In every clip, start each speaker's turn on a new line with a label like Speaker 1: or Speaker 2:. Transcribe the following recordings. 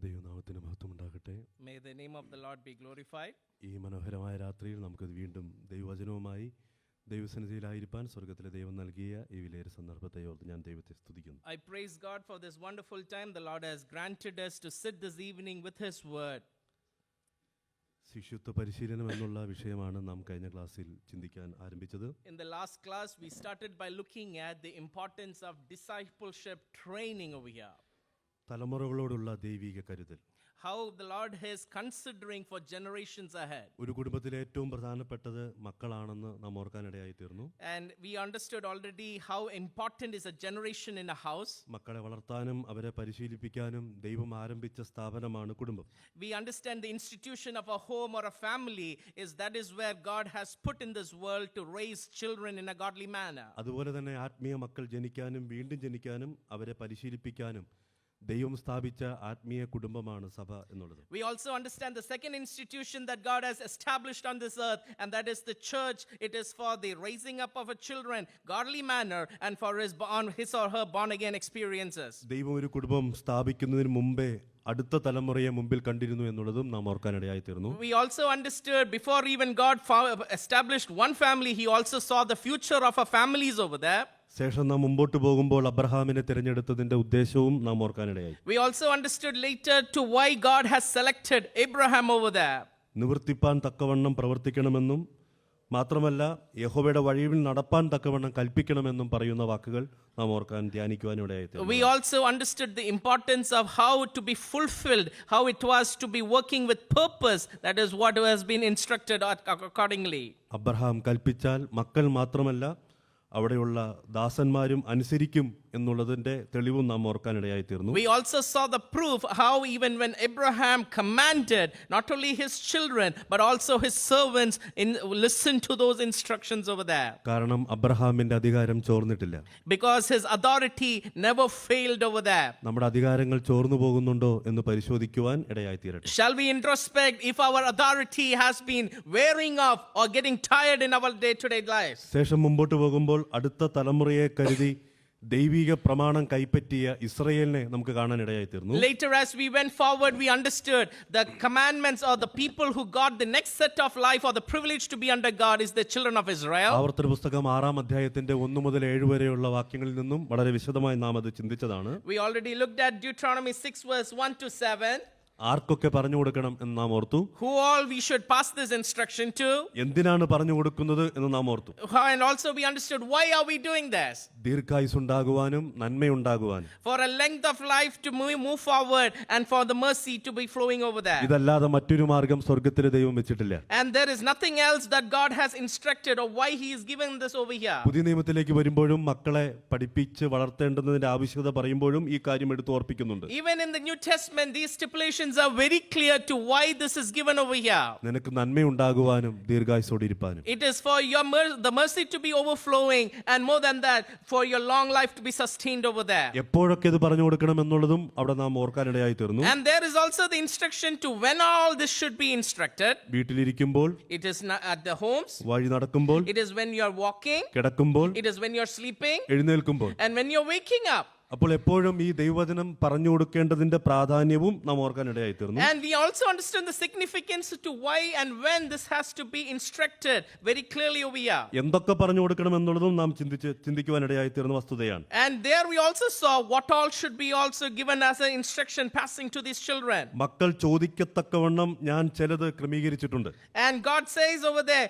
Speaker 1: ദൈവനാമത്തിന് മഹത്വമുണ്ടാകട്ടെ.
Speaker 2: May the name of the Lord be glorified.
Speaker 1: ഈ മനോഹരമായ രാത്രിയിൽ നമുക്ക് വീണ്ടും ദൈവവചനവുമായി ദൈവസന്നിധിയിലായിരിക്കാൻ സ്വർഗ്ഗത്തിലെ ദൈവം നൽകിയ ഈ വിലയേറിയ സന്ദർഭത്തെ ഓർത്ത് ഞാൻ ദൈവത്തെ സ്തുതിക്കുന്നു.
Speaker 2: I praise God for this wonderful time the Lord has granted us to sit this evening with His word.
Speaker 1: ശിഷ്യത്വ പരിശീലനം എന്നുള്ള വിഷയമാണ് നാം കഴിഞ്ഞ ക്ലാസ്സിൽ ചിന്തിക്കാൻ ആരംഭിച്ചത്.
Speaker 2: In the last class we started by looking at the importance of discipleship training over here.
Speaker 1: തലമുറകളോടുള്ള ദൈവിക കരുതൽ.
Speaker 2: How the Lord is considering for generations ahead.
Speaker 1: ഒരു കുടുംബത്തിലെ ഏറ്റവും പ്രധാനപ്പെട്ടത് മക്കളാണെന്ന് നാം ഓർക്കാനിടയായി തീർന്നു.
Speaker 2: And we understood already how important is a generation in a house.
Speaker 1: മക്കളെ വളർത്താനും അവരെ പരിശീലിപ്പിക്കാനും ദൈവം ആരംഭിച്ച സ്ഥാപനമാണ് കുടുംബം.
Speaker 2: We understand the institution of a home or a family that is where God has put in this world to raise children in a godly manner.
Speaker 1: അതുപോലെ തന്നെ ആത്മീയ മക്കൾ ജനിക്കാനും വീണ്ടും ജനിക്കാനും അവരെ പരിശീലിപ്പിക്കാനും ദൈവം സ്ഥാപിച്ച ആത്മീയ കുടുംബമാണ് സഭ എന്നുള്ളത്.
Speaker 2: We also understand the second institution that God has established on this earth, and that is the church. It is for the raising up of a children, godly manner, and for his or her born again experiences.
Speaker 1: ദൈവം ഒരു കുടുംബം സ്ഥാപിക്കുന്നതിന് മുമ്പേ അടുത്ത തലമുറയെ മുമ്പിൽ കണ്ടിരുന്നു എന്നുള്ളതും നാം ഓർക്കാനിടയായി തീർന്നു.
Speaker 2: We also understood before even God established one family, He also saw the future of our families over there.
Speaker 1: ശേഷം നാം മുമ്പോട്ട് പോകുമ്പോൾ അബ്രഹാമിനെ തിരഞ്ഞെടുത്തതിന്റെ ഉദ്ദേശവും നാം ഓർക്കാനിടയായി.
Speaker 2: We also understood later to why God has selected Abraham over there.
Speaker 1: നിവർത്തിപ്പാൻ തക്കവണ്ണം പ്രവർത്തിക്കണമെന്നും മാത്രമല്ല യഹോവയുടെ വഴിയിൽ നടപ്പാൻ തക്കവണ്ണം കൽപ്പിക്കണമെന്നും പറയുന്ന വാക്കുകൾ നാം ഓർക്കാൻ ധ്യാനിക്കുവാൻ ഇടയായി.
Speaker 2: We also understood the importance of how to be fulfilled, how it was to be working with purpose. That is what has been instructed accordingly.
Speaker 1: Abraham കൽപ്പിച്ചാൽ മക്കൾ മാത്രമല്ല അവിടെയുള്ള ദാസന്മാരും അനുസരിക്കും എന്നുള്ളതിന്റെ തെളിവും നാം ഓർക്കാനിടയായി തീർന്നു.
Speaker 2: We also saw the proof how even when Abraham commanded, not only his children but also his servants listen to those instructions over there.
Speaker 1: കാരണം അബ്രഹാമിന്റെ അധികാരം ചോർന്നിട്ടില്ല.
Speaker 2: Because his authority never failed over there.
Speaker 1: നമ്മുടെ അധികാരങ്ങൾ ചോർന്നു പോകുന്നുണ്ടോ എന്ന് പരിശോധിക്കുവാൻ ഇടയായി തീരട്ടെ.
Speaker 2: Shall we introspect if our authority has been wearing off or getting tired in our day-to-day lives?
Speaker 1: ശേഷം മുമ്പോട്ട് പോകുമ്പോൾ അടുത്ത തലമുറയെ കരുതി ദൈവിക പ്രമാണം കൈപ്പറ്റിയ ഇസ്രായേലിനെ നമുക്ക് കാണാൻ ഇടയായി തീർന്നു.
Speaker 2: Later as we went forward we understood the commandments or the people who got the next set of life or the privilege to be under God is the children of Israel.
Speaker 1: ആവർത്തന പുസ്തകം 6-ാം അധ്യായത്തിന്റെ 1 മുതൽ 7 വരെയുള്ള വാക്യങ്ങളിൽ നിന്നും വളരെ വിശദമായി നാം അത് ചിന്തിച്ചതാണ്.
Speaker 2: We already looked at Deuteronomy 6 verse 1 to 7.
Speaker 1: ആർക്കൊക്കെ പറഞ്ഞു കൊടുക്കണം എന്ന് നാം ഓർത്തു.
Speaker 2: Who all we should pass this instruction to.
Speaker 1: എന്തിനാണ് പറഞ്ഞു കൊടുക്കുന്നത് എന്ന് നാം ഓർത്തു.
Speaker 2: And also we understood why are we doing this.
Speaker 1: ദീർഘായുസ്സുണ്ടാകുവാനും നന്മയുണ്ടാകുവാനും.
Speaker 2: For a length of life to move forward and for the mercy to be flowing over there.
Speaker 1: ഇതല്ലാതെ മറ്റൊരു മാർഗം സ്വർഗ്ഗത്തിലെ ദൈവം വെച്ചിട്ടില്ല.
Speaker 2: And there is nothing else that God has instructed or why He is giving this over here.
Speaker 1: പുതിയ നിയമത്തിലേക്ക് വരുമ്പോഴും മക്കളെ പഠിപ്പിച്ച് വളർത്തേണ്ടതിന്റെ ആവശ്യകത പറയുമ്പോഴും ഈ കാര്യം എടുത്ത് ഓർപ്പിക്കുന്നുണ്ട്.
Speaker 2: Even in the New Testament these stipulations are very clear to why this is given over here.
Speaker 1: നിനക്ക് നന്മയുണ്ടാകുവാനും ദീർഘായുസ്സോടെ ഇരിപ്പാനും.
Speaker 2: It is for your the mercy to be overflowing and more than that for your long life to be sustained over there.
Speaker 1: എപ്പോഴൊക്കെ ഇത് പറഞ്ഞു കൊടുക്കണം എന്നുള്ളതും അവിടെ നാം ഓർക്കാനിടയായി തീർന്നു.
Speaker 2: And there is also the instruction to when all this should be instructed.
Speaker 1: വീട്ടിലിരിക്കുമ്പോൾ,
Speaker 2: it is at the homes,
Speaker 1: വഴി നടക്കുമ്പോൾ,
Speaker 2: it is when you are walking,
Speaker 1: കിടക്കുമ്പോൾ,
Speaker 2: it is when you are sleeping,
Speaker 1: എഴുന്നേൽക്കുമ്പോൾ,
Speaker 2: and when you are waking up.
Speaker 1: അപ്പോൾ എപ്പോഴും ഈ ദൈവവചനം പറഞ്ഞു കൊടുക്കേണ്ടതിന്റെ പ്രാധാന്യവും നാം ഓർക്കാനിടയായി തീർന്നു.
Speaker 2: And we also understand the significance to why and when this has to be instructed very clearly over here.
Speaker 1: എന്തൊക്കെ പറഞ്ഞു കൊടുക്കണം എന്നുള്ളതും നാം ചിന്തിക്കുവാനിടയായി തീർന്ന വസ്തുതയാണ്.
Speaker 2: And there we also saw what all should be also given as an instruction passing to these children.
Speaker 1: മക്കൾ ചോദിക്കത്തക്കവണ്ണം ഞാൻ ചിലത് ക്രമീകരിച്ചിട്ടുണ്ട്.
Speaker 2: And God says over there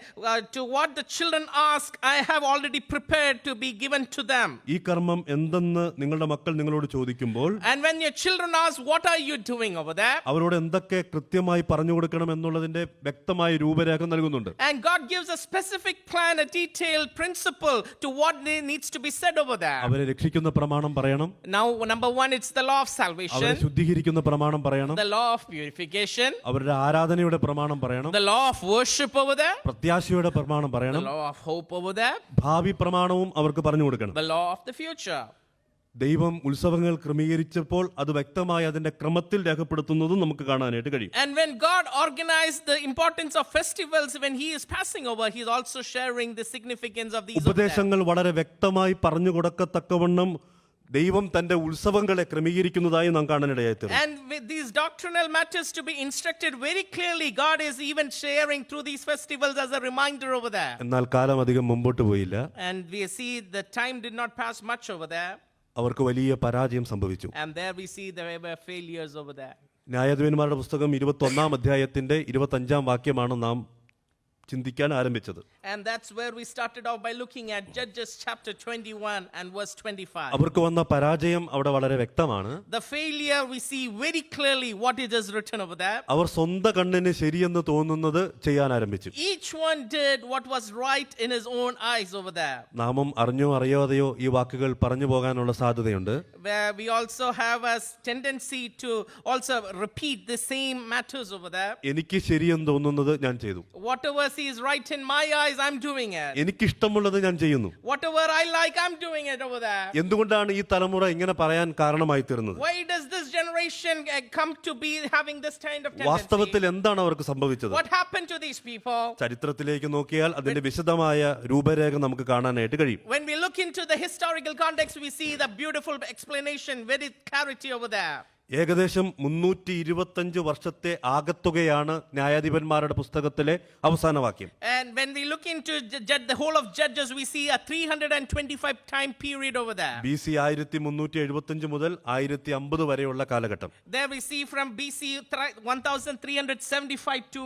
Speaker 2: to what the children ask I have already prepared to be given to them.
Speaker 1: ഈ കർമ്മം എന്തെന്ന് നിങ്ങളുടെ മക്കൾ നിങ്ങളോട് ചോദിക്കുമ്പോൾ,
Speaker 2: and when your children ask what are you doing over there,
Speaker 1: അവരോട് എന്തൊക്കെ കൃത്യമായി പറഞ്ഞു കൊടുക്കണം എന്നുള്ളതിന്റെ വ്യക്തമായ രൂപരേഖ നൽകുന്നുണ്ട്.
Speaker 2: and God gives a specific plan, a detailed principle to what needs to be said over there.
Speaker 1: അവരെ രക്ഷിക്കുന്ന പ്രമാണം പറയണം.
Speaker 2: Now number 1 it's the law of salvation,
Speaker 1: അവരെ ശുദ്ധീകരിക്കുന്ന പ്രമാണം പറയണം.
Speaker 2: the law of purification,
Speaker 1: അവരുടെ ആരാധനയുടെ പ്രമാണം പറയണം.
Speaker 2: the law of worship over there,
Speaker 1: പ്രത്യാശയുടെ പ്രമാണം പറയണം.
Speaker 2: the law of hope over there,
Speaker 1: ഭാവി പ്രമാണവും അവർക്ക് പറഞ്ഞു കൊടുക്കണം.
Speaker 2: the law of the future.
Speaker 1: ദൈവം ഉത്സവങ്ങൾ ക്രമീകരിച്ചപ്പോൾ അത് വ്യക്തമായി അതിന്റെ ക്രമത്തിൽ രേഖപ്പെടുത്തുന്നതും നമുക്ക് കാണാനായിട്ട് കഴിയും.
Speaker 2: And when God organized the importance of festivals when He is passing over, He is also sharing the significance of these.
Speaker 1: ഉപദേശങ്ങൾ വളരെ വ്യക്തമായി പറഞ്ഞു കൊടുക്കത്തക്കവണ്ണം ദൈവം തന്റെ ഉത്സവങ്ങളെ ക്രമീകരിക്കുന്നതായി നാം കാണാനിടയായിത്തീർന്നു.
Speaker 2: And with these doctrinal matters to be instructed very clearly, God is even sharing through these festivals as a reminder over there.
Speaker 1: എന്നാൽ കാലം അധികം മുമ്പോട്ട് പോയില്ല.
Speaker 2: And we see the time did not pass much over there.
Speaker 1: അവർക്ക് വലിയ പരാജയം സംഭവിച്ചു.
Speaker 2: And there we see there were failures over there.
Speaker 1: ന്യായാധിപന്മാരുടെ പുസ്തകം 21 അധ്യായത്തിന്റെ 25 വാക്യമാണ് നാം ചിന്തിക്കാൻ ആരംഭിച്ചത്.
Speaker 2: And that's where we started off by looking at Judges chapter 21 and verse 25.
Speaker 1: അവർക്ക് വന്ന പരാജയം അവിടെ വളരെ വ്യക്തമാണ്.
Speaker 2: The failure we see very clearly what it is written over there.
Speaker 1: അവർ സ്വന്തം കണ്ണിന് ശരിയെന്ന് തോന്നുന്നത് ചെയ്യാൻ ആരംഭിച്ചു.
Speaker 2: Each one did what was right in his own eyes over there.
Speaker 1: നാമും അറിഞ്ഞോ അറിയാതെയോ ഈ വാക്കുകൾ പറഞ്ഞു പോകാനുള്ള സാധ്യതയുണ്ട്.
Speaker 2: Where we also have a tendency to also repeat the same matters over there.
Speaker 1: എനിക്ക് ശരിയെന്ന് തോന്നുന്നത് ഞാൻ ചെയ്തു.
Speaker 2: Whatever is right in my eyes, I'm doing it.
Speaker 1: എനിക്കിഷ്ടമുള്ളത് ഞാൻ ചെയ്യുന്നു.
Speaker 2: Whatever I like, I'm doing it over there.
Speaker 1: എന്തുകൊണ്ടാണ് ഈ തലമുറ ഇങ്ങനെ പറയാൻ കാരണമായി തീർന്നത്?
Speaker 2: Why does this generation come to be having this kind of tendency?
Speaker 1: വാസ്തവത്തിൽ എന്താണ് അവർക്ക് സംഭവിച്ചത്?
Speaker 2: What happened to these people?
Speaker 1: ചരിത്രത്തിലേക്ക് നോക്കിയാൽ അതിന്റെ വിശദമായ രൂപരേഖ നമുക്ക് കാണാനായിട്ട് കഴിയും.
Speaker 2: When we look into the historical context, we see the beautiful explanation, very clarity over there.
Speaker 1: ഏകദേശം 325 വർഷത്തെ ആകത്തുകയാണ് ന്യായാധിപന്മാരുടെ പുസ്തകത്തിലെ അവസാന വാക്യം.
Speaker 2: And when we look into the whole of Judges, we see a 325 time period over there.
Speaker 1: BC 1375 മുതൽ 1050 വരെയുള്ള കാലഘട്ടം.
Speaker 2: There we see from BC 1375 to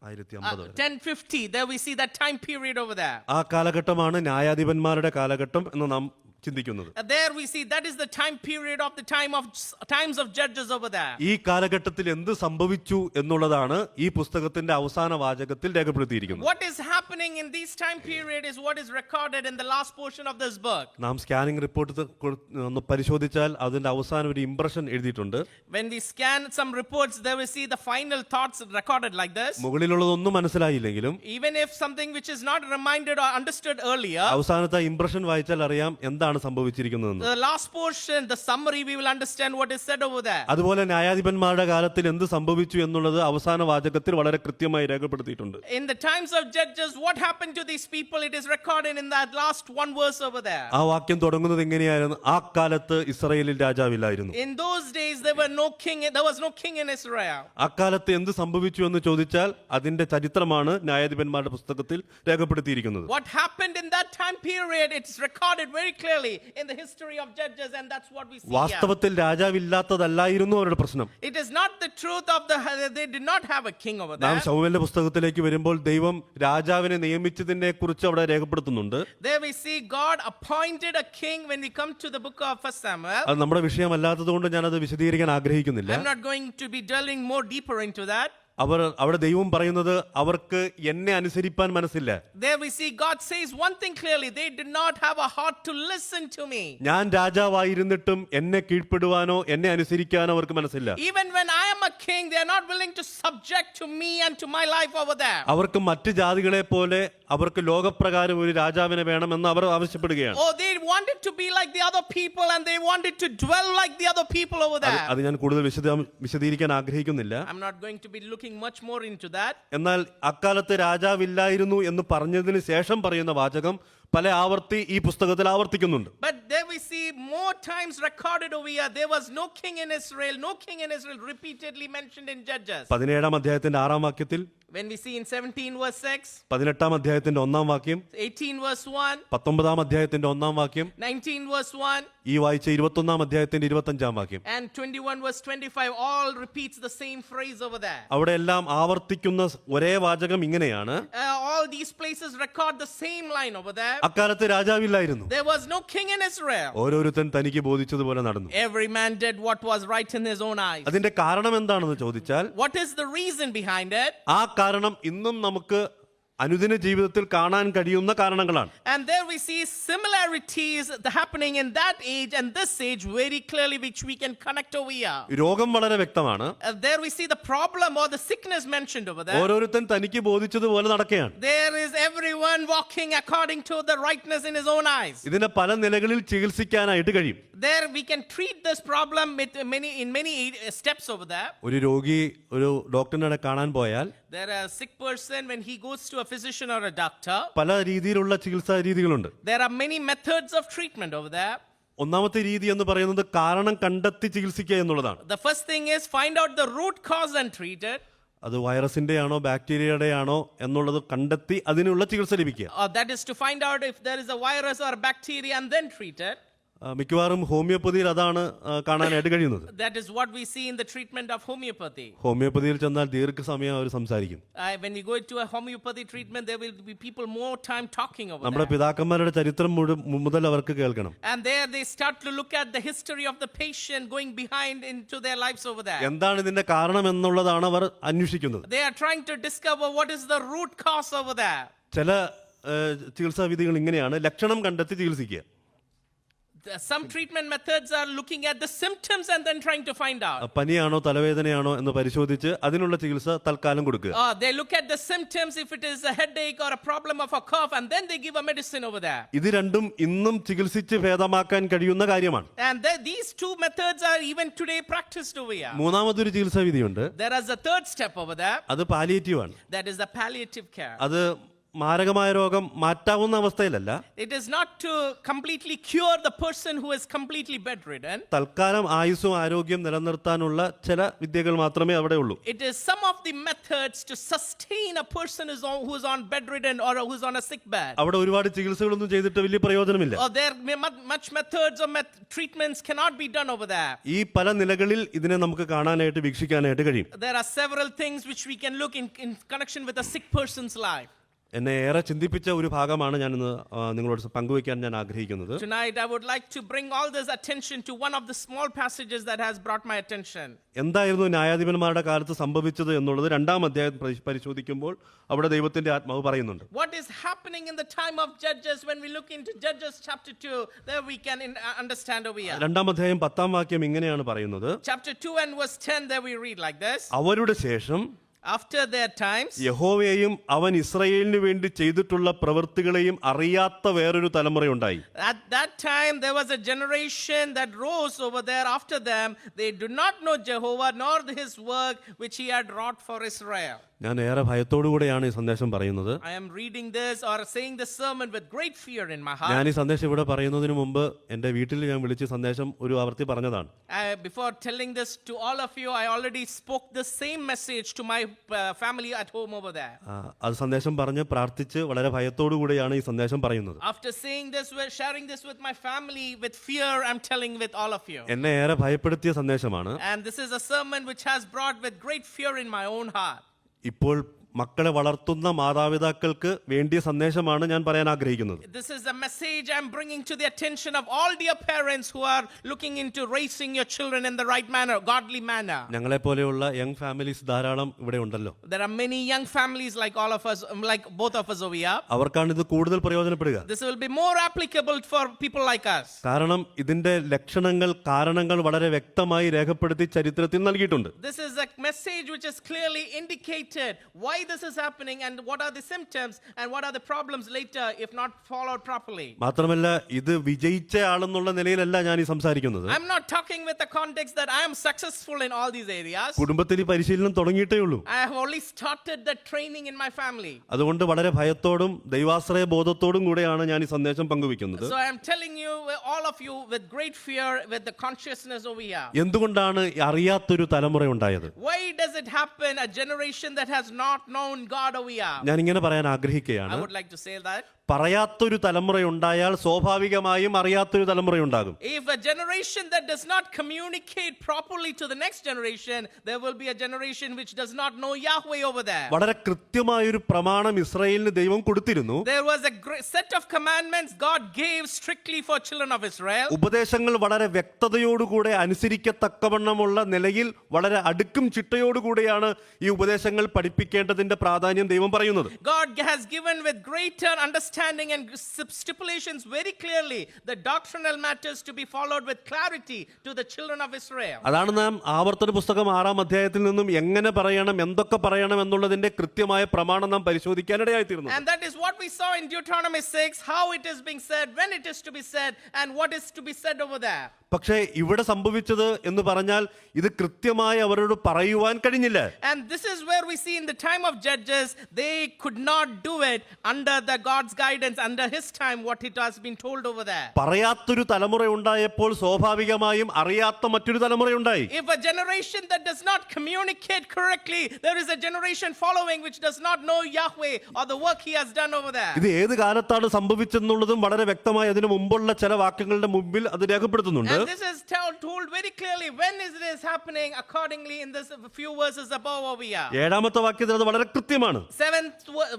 Speaker 2: 1050. There we see that time period over there.
Speaker 1: ആ കാലഘട്ടമാണ് ന്യായാധിപന്മാരുടെ കാലഘട്ടം എന്ന് നാം ചിന്തിക്കുന്നത്.
Speaker 2: There we see that is the time period of the times of Judges over there.
Speaker 1: ഈ കാലഘട്ടത്തിൽ എന്ത് സംഭവിച്ചു എന്നുള്ളതാണ് ഈ പുസ്തകത്തിന്റെ അവസാന വാചകത്തിൽ രേഖപ്പെടുത്തിയിരിക്കുന്നത്.
Speaker 2: What is happening in this time period is what is recorded in the last portion of this book.
Speaker 1: നാം സ്കാനിംഗ് റിപ്പോർട്ട് ഒന്ന് പരിശോധിച്ചാൽ അതിന്റെ അവസാനം ഒരു ഇംപ്രഷൻ എഴുതിയിട്ടുണ്ട്.
Speaker 2: When we scan some reports, there we see the final thoughts recorded like this.
Speaker 1: മുകളിലുള്ളതൊന്നും മനസ്സിലായില്ലെങ്കിലും
Speaker 2: Even if something which is not reminded or understood earlier,
Speaker 1: അവസാനത്തെ impression വായിച്ചാൽ അറിയാം എന്താണ് സംഭവിച്ചിരിക്കുന്നതെന്ന്.
Speaker 2: the last portion, the summary, we will understand what is said over there.
Speaker 1: അതുപോലെ ന്യായാധിപന്മാരുടെ കാലത്തിൽ എന്ത് സംഭവിച്ചു എന്നുള്ളത് അവസാന വാചകത്തിൽ വളരെ കൃത്യമായി രേഖപ്പെടുത്തിയിട്ടുണ്ട്.
Speaker 2: In the times of Judges, what happened to these people, it is recorded in that last one verse over there.
Speaker 1: ആ വാക്യം തുടങ്ങുന്നത് എങ്ങനെയായിരുന്നു? ആ കാലത്ത് ഇസ്രായേലിൽ രാജാവില്ലായിരുന്നു.
Speaker 2: In those days there was no king in Israel.
Speaker 1: അക്കാലത്ത് എന്ത് സംഭവിച്ചു എന്ന് ചോദിച്ചാൽ അതിന്റെ ചരിത്രമാണ് ന്യായാധിപന്മാരുടെ പുസ്തകത്തിൽ രേഖപ്പെടുത്തിയിരിക്കുന്നത്.
Speaker 2: What happened in that time period, it's recorded very clearly in the history of Judges, and that's what we see here.
Speaker 1: വാസ്തവത്തിൽ രാജാവില്ലാത്തതല്ലായിരുന്നു അവരുടെ പ്രശ്നം.
Speaker 2: It is not the truth of they did not have a king over
Speaker 1: നാം
Speaker 2: there.
Speaker 1: ശമൂവേലിന്റെ പുസ്തകത്തിലേക്ക് വരുമ്പോൾ ദൈവം രാജാവിനെ നിയമിച്ചതിനെ കുറിച്ച് അവിടെ രേഖപ്പെടുത്തുന്നുണ്ട്.
Speaker 2: There we see God appointed a king when we come to the book of 1 Samuel.
Speaker 1: അത് നമ്മുടെ വിഷയമല്ലാത്തത് കൊണ്ട് ഞാനത് വിശദീകരിക്കാൻ ആഗ്രഹിക്കുന്നില്ല.
Speaker 2: I'm not going to be delving more deeper into that.
Speaker 1: അവിടെ ദൈവം പറയുന്നത് അവർക്ക് എന്നെ അനുസരിപ്പാൻ മനസ്സില്ല.
Speaker 2: There we see God says one thing clearly, they did not have a heart to listen to me.
Speaker 1: ഞാൻ രാജാവായിരുന്നിട്ടും എന്നെ കീഴ്പ്പെടുവാനോ എന്നെ അനുസരിക്കാനോ അവർക്ക് മനസ്സില്ല.
Speaker 2: Even when I am a king, they are not willing to subject to me and to my life over there.
Speaker 1: അവർക്ക് മറ്റ് ജാതികളെ പോലെ അവർക്ക് ലോകപ്രകാരം ഒരു രാജാവിനെ വേണമെന്ന് അവർ ആവശ്യപ്പെടുകയാണ്.
Speaker 2: Oh, they wanted to be like the other people and they wanted to dwell like the other people over there.
Speaker 1: അത് ഞാൻ കൂടുതൽ വിശദീകരിക്കാൻ ആഗ്രഹിക്കുന്നില്ല.
Speaker 2: I'm not going to be looking much more into that.
Speaker 1: എന്നാൽ അക്കാലത്ത് രാജാവില്ലായിരുന്നു എന്ന് പറഞ്ഞതിന് ശേഷം പറയുന്ന വാചകം പല ആവർത്തി ഈ പുസ്തകത്തിൽ ആവർത്തിക്കുന്നുണ്ട്.
Speaker 2: But there we see more times recorded over here. There was no king in Israel, repeatedly mentioned in Judges.
Speaker 1: 17 അധ്യായത്തിന്റെ 6 വാക്യത്തിൽ,
Speaker 2: When we see in 17 verse 6,
Speaker 1: 18 അധ്യായത്തിന്റെ 1 വാക്യം,
Speaker 2: 18 verse 1,
Speaker 1: 19 അധ്യായത്തിന്റെ 1 വാക്യം,
Speaker 2: 19 verse 1,
Speaker 1: ഈ വായിച്ച 21 അധ്യായത്തിന്റെ 25 വാക്യം,
Speaker 2: and 21 verse 25, all repeats the same phrase over there.
Speaker 1: അവിടെ എല്ലാം ആവർത്തിക്കുന്ന ഒരേ വാചകം ഇങ്ങനെയാണ്:
Speaker 2: All these places record the same line over there.
Speaker 1: അക്കാലത്ത് രാജാവില്ലായിരുന്നു.
Speaker 2: There was no king in Israel.
Speaker 1: ഓരോരുത്തൻ തനിക്ക് ബോധിച്ചതുപോലെ നടന്നു.
Speaker 2: Every man did what was right in his own eyes.
Speaker 1: അതിന്റെ കാരണം എന്താണെന്ന് ചോദിച്ചാൽ,
Speaker 2: What is the reason behind it?
Speaker 1: ആ കാരണം ഇന്നും നമുക്ക് അനുദിന ജീവിതത്തിൽ കാണാൻ കഴിയുന്ന കാരണങ്ങളാണ്.
Speaker 2: And there we see similarities happening in that age and this age very clearly, which we can connect over here.
Speaker 1: രോഗം വളരെ വ്യക്തമാണ്.
Speaker 2: There we see the problem or the sickness mentioned over there.
Speaker 1: ഓരോരുത്തൻ തനിക്ക് ബോധിച്ചതുപോലെ നടക്കുകയാണ്.
Speaker 2: There is everyone walking according to the rightness in his own eyes.
Speaker 1: ഇതിനെ പല നിലകളിൽ ചികിത്സിക്കാനായിട്ട് കഴിയും.
Speaker 2: There we can treat this problem with many steps over there.
Speaker 1: ഒരു രോഗി ഒരു ഡോക്ടറിനെ കാണാൻ പോയാൽ,
Speaker 2: There is a sick person when he goes to a physician or a doctor.
Speaker 1: പല രീതിയിലുള്ള ചികിത്സാ രീതികളുണ്ട്.
Speaker 2: There are many methods of treatment over there.
Speaker 1: ഒന്നാമത്തെ രീതി എന്ന് പറയുന്നത് കാരണം കണ്ടെത്തി ചികിത്സിക്കുക എന്നുള്ളതാണ്.
Speaker 2: The first thing is find out the root cause and treat it.
Speaker 1: അത് വൈറസിന്റെ ആണോ ബാക്ടീരിയയുടെ ആണോ എന്നുള്ളത് കണ്ടെത്തി അതിനുള്ള ചികിത്സ ലഭിക്കുക.
Speaker 2: Or that is to find out if there is a virus or a bacteria and then treat it.
Speaker 1: മിക്കവാറും ഹോമിയോപ്പതിയിൽ അതാണ് കാണാനായിട്ട് കഴിയുന്നത്.
Speaker 2: That is what we see in the treatment of homeopathy.
Speaker 1: ഹോമിയോപ്പതിയിൽ ചെന്നാൽ ദീർഘസമയം അവർ സംസാരിക്കും.
Speaker 2: When you go into a homeopathy treatment, there will be people more time talking over
Speaker 1: നമ്മുടെ
Speaker 2: there.
Speaker 1: പിതാക്കന്മാരുടെ ചരിത്രം മുതൽ അവർക്ക് കേൾക്കണം.
Speaker 2: And there they start to look at the history of the patient going behind into their lives over there.
Speaker 1: എന്താണ് ഇതിന്റെ കാരണം എന്നുള്ളതാണ് അവർ അന്വേഷിക്കുന്നത്.
Speaker 2: They are trying to discover what is the root cause over there.
Speaker 1: ചില ചികിത്സാ വിധികൾ ഇങ്ങനെയാണ്: ലക്ഷണം കണ്ടെത്തി ചികിത്സിക്കുക.
Speaker 2: Some treatment methods are looking at the symptoms and then trying to find out.
Speaker 1: പനിയാണോ തലവേദനയാണോ എന്ന് പരിശോധിച്ച് അതിനുള്ള ചികിത്സ തൽക്കാലം കൊടുക്കുക.
Speaker 2: They look at the symptoms, if it is a headache or a problem of a cough, and then they give a medicine over there.
Speaker 1: ഇത് രണ്ടും ഇന്നും ചികിത്സിച്ച് ഭേദമാക്കാൻ കഴിയുന്ന കാര്യമാണ്.
Speaker 2: And these two methods are even today practiced over here.
Speaker 1: മൂന്നാമതൊരു ചികിത്സാ വിധിയുണ്ട്.
Speaker 2: There is a third step over there.
Speaker 1: അത് palliative ആണ്.
Speaker 2: That is the palliative care.
Speaker 1: അത് മാരകമായ രോഗം മാറ്റാവുന്ന അവസ്ഥയിലല്ല.
Speaker 2: It is not to completely cure the person who is completely bedridden.
Speaker 1: തൽക്കാലം ആയുസ്സും ആരോഗ്യം നിലനിർത്താനുള്ള ചില വിദ്യകൾ മാത്രമേ അവിടെ ഉള്ളൂ.
Speaker 2: It is some of the methods to sustain a person who is on bedridden or who is on a sick bed.
Speaker 1: അവിടെ ഒരുപാട് ചികിത്സകളൊന്നും ചെയ്തിട്ട് വലിയ പ്രയോജനമില്ല.
Speaker 2: Or there much methods or treatments cannot be done over there.
Speaker 1: ഈ പല നിലകളിൽ ഇതിനെ നമുക്ക് കാണാനായിട്ട് വീക്ഷിക്കാനായിട്ട് കഴിയും.
Speaker 2: There are several things which we can look in connection with a sick person's life.
Speaker 1: എന്നെ ഏറെ ചിന്തിപ്പിച്ച ഒരു ഭാഗമാണ് ഞാൻ ഇന്ന് നിങ്ങളോട് പങ്കുവയ്ക്കാൻ ഞാൻ ആഗ്രഹിക്കുന്നത്.
Speaker 2: Tonight I would like to bring all this attention to one of the small passages that has brought my attention.
Speaker 1: എന്തായിരുന്നു ന്യായാധിപന്മാരുടെ കാലത്ത് സംഭവിച്ചത് എന്നുള്ളത് 2-ാം അധ്യായം പരിശോധിക്കുമ്പോൾ അവിടെ ദൈവത്തിന്റെ ആത്മാവ് പറയുന്നുണ്ട്.
Speaker 2: What is happening in the time of Judges? When we look into Judges chapter 2, there we can understand over here.
Speaker 1: 2-ാം അധ്യായം 10-ാം വാക്യം ഇങ്ങനെയാണ് പറയുന്നത്.
Speaker 2: Chapter 2 and verse 10, there we read like this.
Speaker 1: അവരുടെ ശേഷം
Speaker 2: After their times,
Speaker 1: യഹോവയെയും അവൻ ഇസ്രായേലിന് വേണ്ടി ചെയ്തിട്ടുള്ള പ്രവൃത്തികളെയും അറിയാത്ത വേറൊരു തലമുറയുണ്ടായി.
Speaker 2: at that time there was a generation that rose over there after them. They do not know Jehovah nor his work which he had wrought for Israel.
Speaker 1: ഞാൻ ഏറെ ഭയത്തോടുകൂടെയാണ് ഈ സന്ദേശം പറയുന്നത്.
Speaker 2: I am reading this or saying this sermon with great fear in my heart.
Speaker 1: ഞാൻ ഈ സന്ദേശം ഇവിടെ പറയുന്നതിന് മുമ്പ് എൻ്റെ വീട്ടിൽ ഞാൻ വിളിച്ച് സന്ദേശം ഒരു ആവർത്തി പറഞ്ഞതാണ്.
Speaker 2: Before telling this to all of you, I already spoke the same message to my family at home over there.
Speaker 1: അത് സന്ദേശം പറഞ്ഞ് പ്രാർത്ഥിച്ച് വളരെ ഭയത്തോടുകൂടെയാണ് ഈ സന്ദേശം പറയുന്നത്.
Speaker 2: After saying this, we're sharing this with my family with fear. I'm telling with all of you.
Speaker 1: എന്നെ ഏറെ ഭയപ്പെടുത്തിയ സന്ദേശമാണ്.
Speaker 2: And this is a sermon which has brought with great fear in my own heart.
Speaker 1: ഇപ്പോൾ മക്കളെ വളർത്തുന്ന മാതാപിതാക്കൾക്ക് വേണ്ടിയ സന്ദേശമാണ് ഞാൻ പറയാൻ ആഗ്രഹിക്കുന്നത്.
Speaker 2: This is a message I'm bringing to the attention of all dear parents who are looking into raising your children in the right manner, godly manner.
Speaker 1: ഞങ്ങളെ പോലെയുള്ള യങ് ഫാമിലീസ് ധാരാളം ഇവിടെ ഉണ്ടല്ലോ.
Speaker 2: There are many young families like all of us, like both of us over here.
Speaker 1: അവർക്കാണ് ഇത് കൂടുതൽ പ്രയോജനപ്പെടുക.
Speaker 2: This will be more applicable for people like us.
Speaker 1: കാരണം ഇതിന്റെ ലക്ഷണങ്ങൾ കാരണങ്ങൾ വളരെ വ്യക്തമായി രേഖപ്പെടുത്തി ചരിത്രത്തിൽ നൽകിയിട്ടുണ്ട്.
Speaker 2: This is a message which is clearly indicated why this is happening and what are the symptoms and what are the problems later if not followed properly.
Speaker 1: മാത്രമല്ല ഇത് വിജയിച്ച ആളെന്നുള്ള നിലയിലല്ല ഞാൻ ഈ സംസാരിക്കുന്നത്.
Speaker 2: I'm not talking with the context that I am successful in all these areas.
Speaker 1: കുടുംബത്തിൽ ഈ പരിശീലനം തുടങ്ങിയിട്ടേ ഉള്ളൂ.
Speaker 2: I have only started the training in my family.
Speaker 1: അതുകൊണ്ട് വളരെ ഭയത്തോടും ദൈവാശ്രയ ബോധത്തോടും കൂടെയാണ് ഞാൻ ഈ സന്ദേശം പങ്കുവെക്കുന്നത്.
Speaker 2: So I am telling you, all of you, with great fear, with the consciousness over here.
Speaker 1: എന്തുകൊണ്ടാണ് അറിയാത്തൊരു തലമുറ ഉണ്ടായത്?
Speaker 2: Why does it happen? A generation that has not known God over here.
Speaker 1: ഞാൻ ഇങ്ങനെ പറയാൻ
Speaker 2: I
Speaker 1: ആഗ്രഹിക്കുകയാണ്.
Speaker 2: would like to say that.
Speaker 1: പറയാത്തൊരു തലമുറയുണ്ടായാൽ സ്വാഭാവികമായും അറിയാത്തൊരു തലമുറയുണ്ടാകും.
Speaker 2: If a generation that does not communicate properly to the next generation, there will be a generation which does not know Yahweh over there.
Speaker 1: വളരെ കൃത്യമായൊരു പ്രമാണം ഇസ്രായേലിന് ദൈവം കൊടുത്തിരുന്നു.
Speaker 2: There was a set of commandments God gave strictly for children of Israel.
Speaker 1: ഉപദേശങ്ങൾ വളരെ വ്യക്തതയോടുകൂടെ അനുസരിക്കത്തക്കവണ്ണമുള്ള നിലയിൽ വളരെ അടുക്കും ചിട്ടയോടുകൂടെയാണ് ഈ ഉപദേശങ്ങൾ പഠിപ്പിക്കേണ്ടതിന്റെ പ്രാധാന്യം ദൈവം പറയുന്നത്.
Speaker 2: God has given with greater understanding and stipulations very clearly the doctrinal matters to be followed with clarity to the children of Israel.
Speaker 1: അതാണ് നാം ആവർത്തന പുസ്തകം 6-ാം അധ്യായത്തിൽ നിന്നും എങ്ങനെ പറയണം എന്തൊക്കെ പറയണം എന്നുള്ളതിന്റെ കൃത്യമായ പ്രമാണം നാം പരിശോധിക്കാനിടയായി തീർന്നു.
Speaker 2: And that is what we saw in Deuteronomy 6, how it is being said, when it is to be said, and what is to be said over there.
Speaker 1: പക്ഷേ ഇവിടെ സംഭവിച്ചത് എന്ന് പറഞ്ഞാൽ ഇത് കൃത്യമായി അവരോട് പറയുവാൻ കഴിഞ്ഞില്ല.
Speaker 2: And this is where we see in the time of Judges, they could not do it under the God's guidance. guidance under his time, what it has been told over there.
Speaker 1: പറയാത്തൊരു തലമുറ ഉണ്ടായപ്പോൾ സ്വാഭാവികമായും അറിയാത്ത മറ്റൊരു തലമുറയുണ്ടായി.
Speaker 2: If a generation that does not communicate correctly, there is a generation following which does not know Yahweh or the work he has done over there.
Speaker 1: ഇത് ഏത് കാലത്താണ് സംഭവിച്ചെന്നുള്ളതും വളരെ വ്യക്തമായി അതിനു മുമ്പുള്ള ചില വാക്യങ്ങളുടെ മുമ്പിൽ അത് രേഖപ്പെടുത്തുന്നുണ്ട്.
Speaker 2: And this is told very clearly when is this happening accordingly in this few verses above over here.
Speaker 1: ഏഴാമത്തെ വാക്യത്തിൽ അത് വളരെ കൃത്യമാണ്.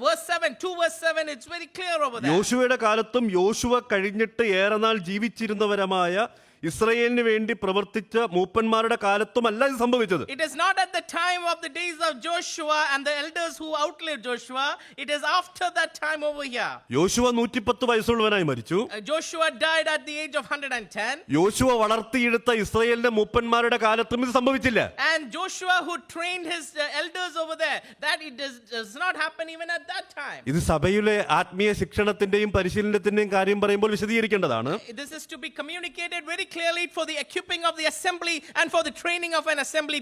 Speaker 2: Verse 7, 2 verse 7, it's very clear over there.
Speaker 1: യോശുവയുടെ കാലത്തും യോശുവ കഴിഞ്ഞിട്ട് ഏറെ നാൾ ജീവിച്ചിരുന്നവരമായ ഇസ്രായേലിന് വേണ്ടി പ്രവർത്തിച്ച മൂപ്പന്മാരുടെ കാലത്തുമല്ല ഇത് സംഭവിച്ചത്.
Speaker 2: It is not at the time of the days of Joshua and the elders who outlived Joshua. It is after that time over here.
Speaker 1: യോശുവ 110 വയസ്സുള്ളവനായി മരിച്ചു.
Speaker 2: Joshua died at the age of 110.
Speaker 1: യോശുവ വളർത്തിയെടുത്ത ഇസ്രായേലിന്റെ മൂപ്പന്മാരുടെ കാലത്തും ഇത് സംഭവിച്ചില്ല.
Speaker 2: And Joshua who trained his elders over there, that it does not happen even at that time.
Speaker 1: ഇത് സഭയിലെ ആത്മീയ ശിക്ഷണത്തിന്റെയും പരിശീലനത്തിന്റെയും കാര്യം പറയുമ്പോൾ വിശദീകരിക്കേണ്ടതാണ്.
Speaker 2: This is to be communicated very clearly for the equipping of the assembly and for the training of an assembly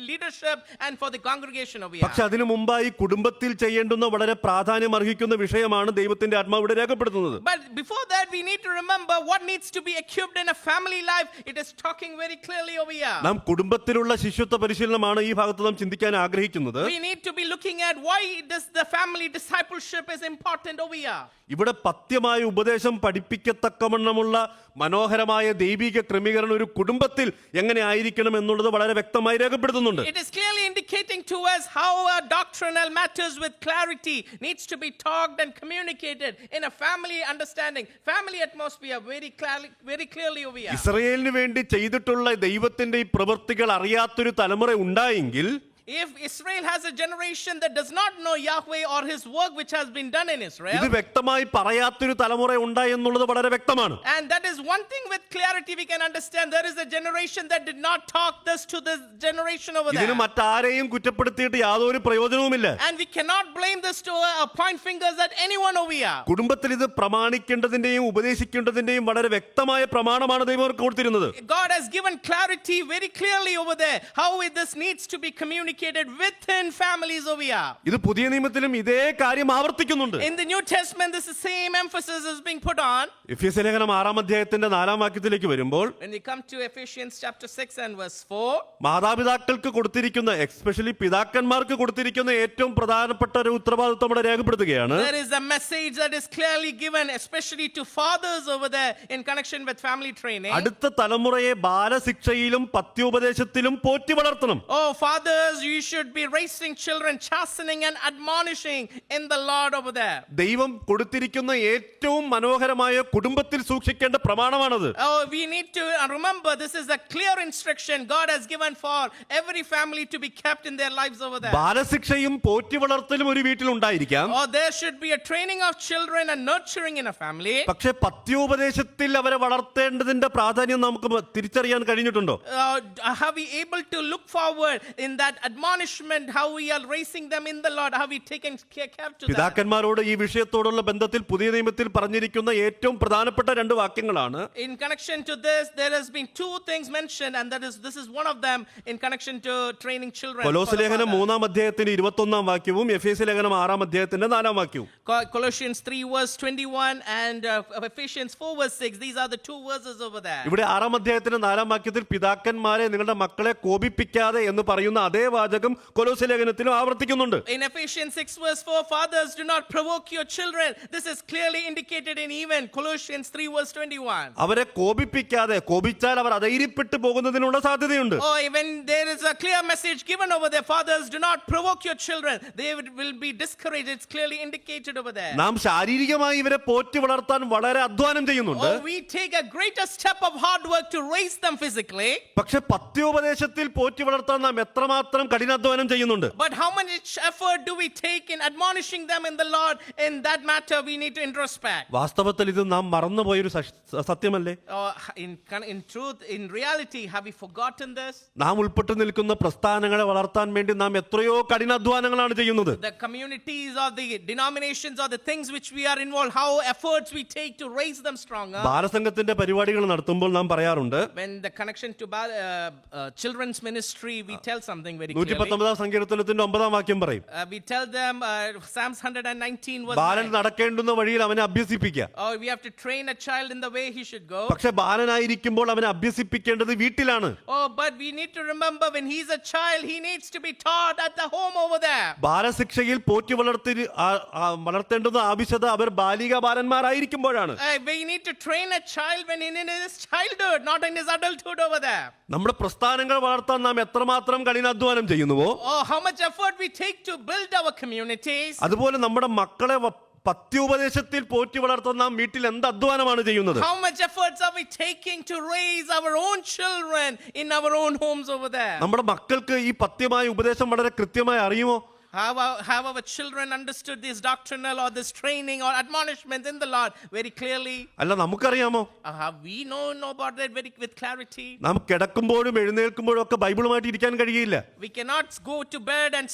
Speaker 2: leadership and for the congregation over here.
Speaker 1: പക്ഷെ അതിനു മുമ്പായി കുടുംബത്തിൽ ചെയ്യേണ്ടുന്ന വളരെ പ്രാധാന്യം അർഹിക്കുന്ന വിഷയമാണ് ദൈവത്തിന്റെ ആത്മാവ് ഇവിടെ രേഖപ്പെടുത്തുന്നത്.
Speaker 2: But before that we need to remember what needs to be equipped in a family life. It is talking very clearly over here.
Speaker 1: നാം കുടുംബത്തിലുള്ള ശിശുത്വ പരിശീലനമാണ് ഈ ഭാഗത്ത് നാം ചിന്തിക്കാൻ ആഗ്രഹിക്കുന്നത്.
Speaker 2: We need to be looking at why the family discipleship is important over here.
Speaker 1: ഇവിടെ പഥ്യമായ ഉപദേശം പഠിപ്പിക്കത്തക്കവണ്ണമുള്ള മനോഹരമായ ദൈവിക ക്രമീകരണം ഒരു കുടുംബത്തിൽ എങ്ങനെ ആയിരിക്കണം എന്നുള്ളത് വളരെ വ്യക്തമായി രേഖപ്പെടുത്തുന്നുണ്ട്.
Speaker 2: It is clearly indicating to us how our doctrinal matters with clarity needs to be talked and communicated in a family understanding, family atmosphere very clearly over here.
Speaker 1: ഇസ്രായേലിന് വേണ്ടി ചെയ്തിട്ടുള്ള ദൈവത്തിന്റെ ഈ പ്രവൃത്തികൾ അറിയാത്തൊരു തലമുറ ഉണ്ടായെങ്കിൽ,
Speaker 2: if Israel has a generation that does not know Yahweh or his work which has been done in Israel,
Speaker 1: ഇത് വ്യക്തമായി പറയാത്തൊരു തലമുറ ഉണ്ടായി എന്നുള്ളത് വളരെ വ്യക്തമാണ്.
Speaker 2: and that is one thing with clarity we can understand. There is a generation that did not talk this to this generation over there.
Speaker 1: ഇതിന് മറ്റാരെയും കുറ്റപ്പെടുത്തിയിട്ട് യാതൊരു പ്രയോജനവുമില്ല.
Speaker 2: And we cannot blame this to point fingers at anyone over here.
Speaker 1: കുടുംബത്തിൽ ഇത് പ്രമാണിക്കേണ്ടതിന്റെയും ഉപദേശിക്കേണ്ടതിന്റെയും വളരെ വ്യക്തമായ പ്രമാണമാണ് ദൈവം അവർക്ക് കൊടുത്തിരുന്നത്.
Speaker 2: God has given clarity very clearly over there how this needs to be communicated within families over here.
Speaker 1: ഇത് പുതിയ നിയമത്തിലും ഇതേ കാര്യം ആവർത്തിക്കുന്നുണ്ട്.
Speaker 2: In the New Testament this same emphasis is being put on.
Speaker 1: എഫേസ്യ ലേഖനം 6 അധ്യായത്തിന്റെ 4 വാക്യത്തിലേക്ക് വരുമ്പോൾ,
Speaker 2: When we come to Ephesians chapter 6 and verse 4,
Speaker 1: മാതാപിതാക്കൾക്ക് കൊടുത്തിരിക്കുന്ന, എസ്പെഷ്യലി പിതാക്കന്മാർക്ക് കൊടുത്തിരിക്കുന്ന ഏറ്റവും പ്രധാനപ്പെട്ട ഒരു ഉത്തരവാദിത്വം ഇവിടെ രേഖപ്പെടുത്തുകയാണ്.
Speaker 2: there is a message that is clearly given especially to fathers over there in connection with family training.
Speaker 1: അടുത്ത തലമുറയെ ബാലശിക്ഷയിലും പത്യോപദേശത്തിലും പോറ്റി വളർത്തണം.
Speaker 2: Oh fathers, you should be raising children, chastening and admonishing in the Lord over there.
Speaker 1: ദൈവം കൊടുത്തിരിക്കുന്ന ഏറ്റവും മനോഹരമായ കുടുംബത്തിൽ സൂക്ഷിക്കേണ്ട പ്രമാണമാണത്.
Speaker 2: Oh, we need to remember this is a clear instruction God has given for every family to be kept in their lives over there.
Speaker 1: ബാലശിക്ഷയും Potti വളർത്തലും ഒരു വീട്ടിൽ ഉണ്ടായിരിക്കാം.
Speaker 2: Oh, there should be a training of children and nurturing in a family.
Speaker 1: പക്ഷേ പത്യോപദേശത്തിൽ അവരെ വളർത്തേണ്ടതിന്റെ പ്രാധാന്യം നമുക്ക് തിരിച്ചറിയാൻ കഴിഞ്ഞിട്ടുണ്ടോ?
Speaker 2: Have we able to look forward in that admonishment, how we are raising them in the Lord, have we taken care to that?
Speaker 1: പിതാക്കന്മാരോട് ഈ വിഷയത്തോടുള്ള ബന്ധത്തിൽ പുതിയ നിയമത്തിൽ പറഞ്ഞിരിക്കുന്ന ഏറ്റവും പ്രധാനപ്പെട്ട 2 വാക്യങ്ങളാണ്.
Speaker 2: In connection to this, there has been 2 things mentioned, and this is one of them in connection to training children.
Speaker 1: കൊലോസ്യ ലേഖനം 3 അധ്യായത്തിന്റെ 21 വാക്യവും എഫേസ്യ ലേഖനം 6 അധ്യായത്തിന്റെ 4 വാക്യവും.
Speaker 2: Colossians 3 verse 21 and Ephesians 4 verse 6. These are the 2 verses over there.
Speaker 1: ഇവിടെ 6 അധ്യായത്തിന്റെ 4 വാക്യത്തിൽ പിതാക്കന്മാരെ നിങ്ങളുടെ മക്കളെ കോപിപ്പിക്കാതെ എന്ന് പറയുന്ന അതേ വാചകം കൊലോസ്യ ലേഖനത്തിലും ആവർത്തിക്കുന്നുണ്ട്.
Speaker 2: In Ephesians 6 verse 4, fathers do not provoke your children. This is clearly indicated in even Colossians 3 verse 21.
Speaker 1: അവരെ കോപിപ്പിക്കാതെ, കോപിച്ചാൽ അവർ അധൈര്യപ്പെട്ടു പോകുന്നതിനുള്ള സാധ്യതയുണ്ട്.
Speaker 2: Oh, even there is a clear message given over there. Fathers do not provoke your children. They will be discouraged. It's clearly indicated over there.
Speaker 1: നാം ശാരീരികമായി ഇവരെ പോറ്റി വളർത്താൻ വളരെ അധ്വാനം ചെയ്യുന്നുണ്ട്.
Speaker 2: Oh, we take a greater step of hard work to raise them physically.
Speaker 1: പക്ഷെ പത്യോപദേശത്തിൽ പോറ്റി വളർത്താൻ നാം എത്രമാത്രം കഠിനാധ്വാനം ചെയ്യുന്നുണ്ട്.
Speaker 2: But how much effort do we take in admonishing them in the Lord? In that matter we need to introspect.
Speaker 1: വാസ്തവത്തിൽ ഇത് നാം മറന്നുപോയൊരു സത്യമല്ലേ?
Speaker 2: In truth, in reality, have we forgotten this?
Speaker 1: നാം ഉൾപ്പെട്ടു നിൽക്കുന്ന പ്രസ്ഥാനങ്ങളെ വളർത്താൻ വേണ്ടി നാം എത്രയോ കഠിനാധ്വാനങ്ങളാണ് ചെയ്യുന്നത്.
Speaker 2: The communities or the denominations or the things which we are involved, how efforts we take to raise them stronger.
Speaker 1: ബാലസംഘത്തിന്റെ പരിപാടികൾ നടത്തുമ്പോൾ നാം പറയാറുണ്ട്,
Speaker 2: When the connection to children's ministry, we tell something very clearly.
Speaker 1: 119 സങ്കീർത്തനത്തിന്റെ 9 വാക്യം പറയും,
Speaker 2: We tell them Psalms 119 verse
Speaker 1: ബാലൻ
Speaker 2: 9.
Speaker 1: നടക്കേണ്ടുന്ന വഴിയിൽ അവനെ അഭ്യസിപ്പിക്കുക.
Speaker 2: Oh, we have to train a child in the way he should go.
Speaker 1: പക്ഷെ ബാലനായിരിക്കുമ്പോൾ അവനെ അഭ്യസിപ്പിക്കേണ്ടത് വീട്ടിലാണ്.
Speaker 2: Oh, but we need to remember when he's a child, he needs to be taught at the home over there.
Speaker 1: ബാലശിക്ഷയിൽ Potti വളർത്തേണ്ടുന്ന ആവശ്യത our Balika ബാലന്മാരായിരിക്കുമ്പോഴാണ്.
Speaker 2: We need to train a child when in his childhood, not in his adulthood over there.
Speaker 1: നമ്മുടെ പ്രസ്ഥാനങ്ങൾ വളർത്താൻ നാം എത്രമാത്രം കഠിനാധ്വാനം ചെയ്യുന്നുവോ,
Speaker 2: Oh, how much effort we take to build our communities.
Speaker 1: അതുപോലെ നമ്മുടെ മക്കളെ പത്യോപദേശത്തിൽ പോറ്റി വളർത്താൻ നാം വീട്ടിൽ എന്ത് അധ്വാനമാണ് ചെയ്യുന്നത്?
Speaker 2: How much efforts are we taking to raise our own children in our own homes over there?
Speaker 1: നമ്മുടെ മക്കൾക്ക് ഈ പത്യമായ ഉപദേശം വളരെ കൃത്യമായി അറിയുമോ?
Speaker 2: Have our children understood this doctrinal or this training or admonishment in the Lord very clearly?
Speaker 1: അല്ല, നമുക്കറിയാമോ?
Speaker 2: Have we know about that with clarity?
Speaker 1: നാം കിടക്കുമ്പോഴും എഴുന്നേൽക്കുമ്പോഴും ഒക്കെ ബൈബിളുമായിട്ട് ഇരിക്കാൻ കഴിയില്ല.
Speaker 2: We cannot go to bed and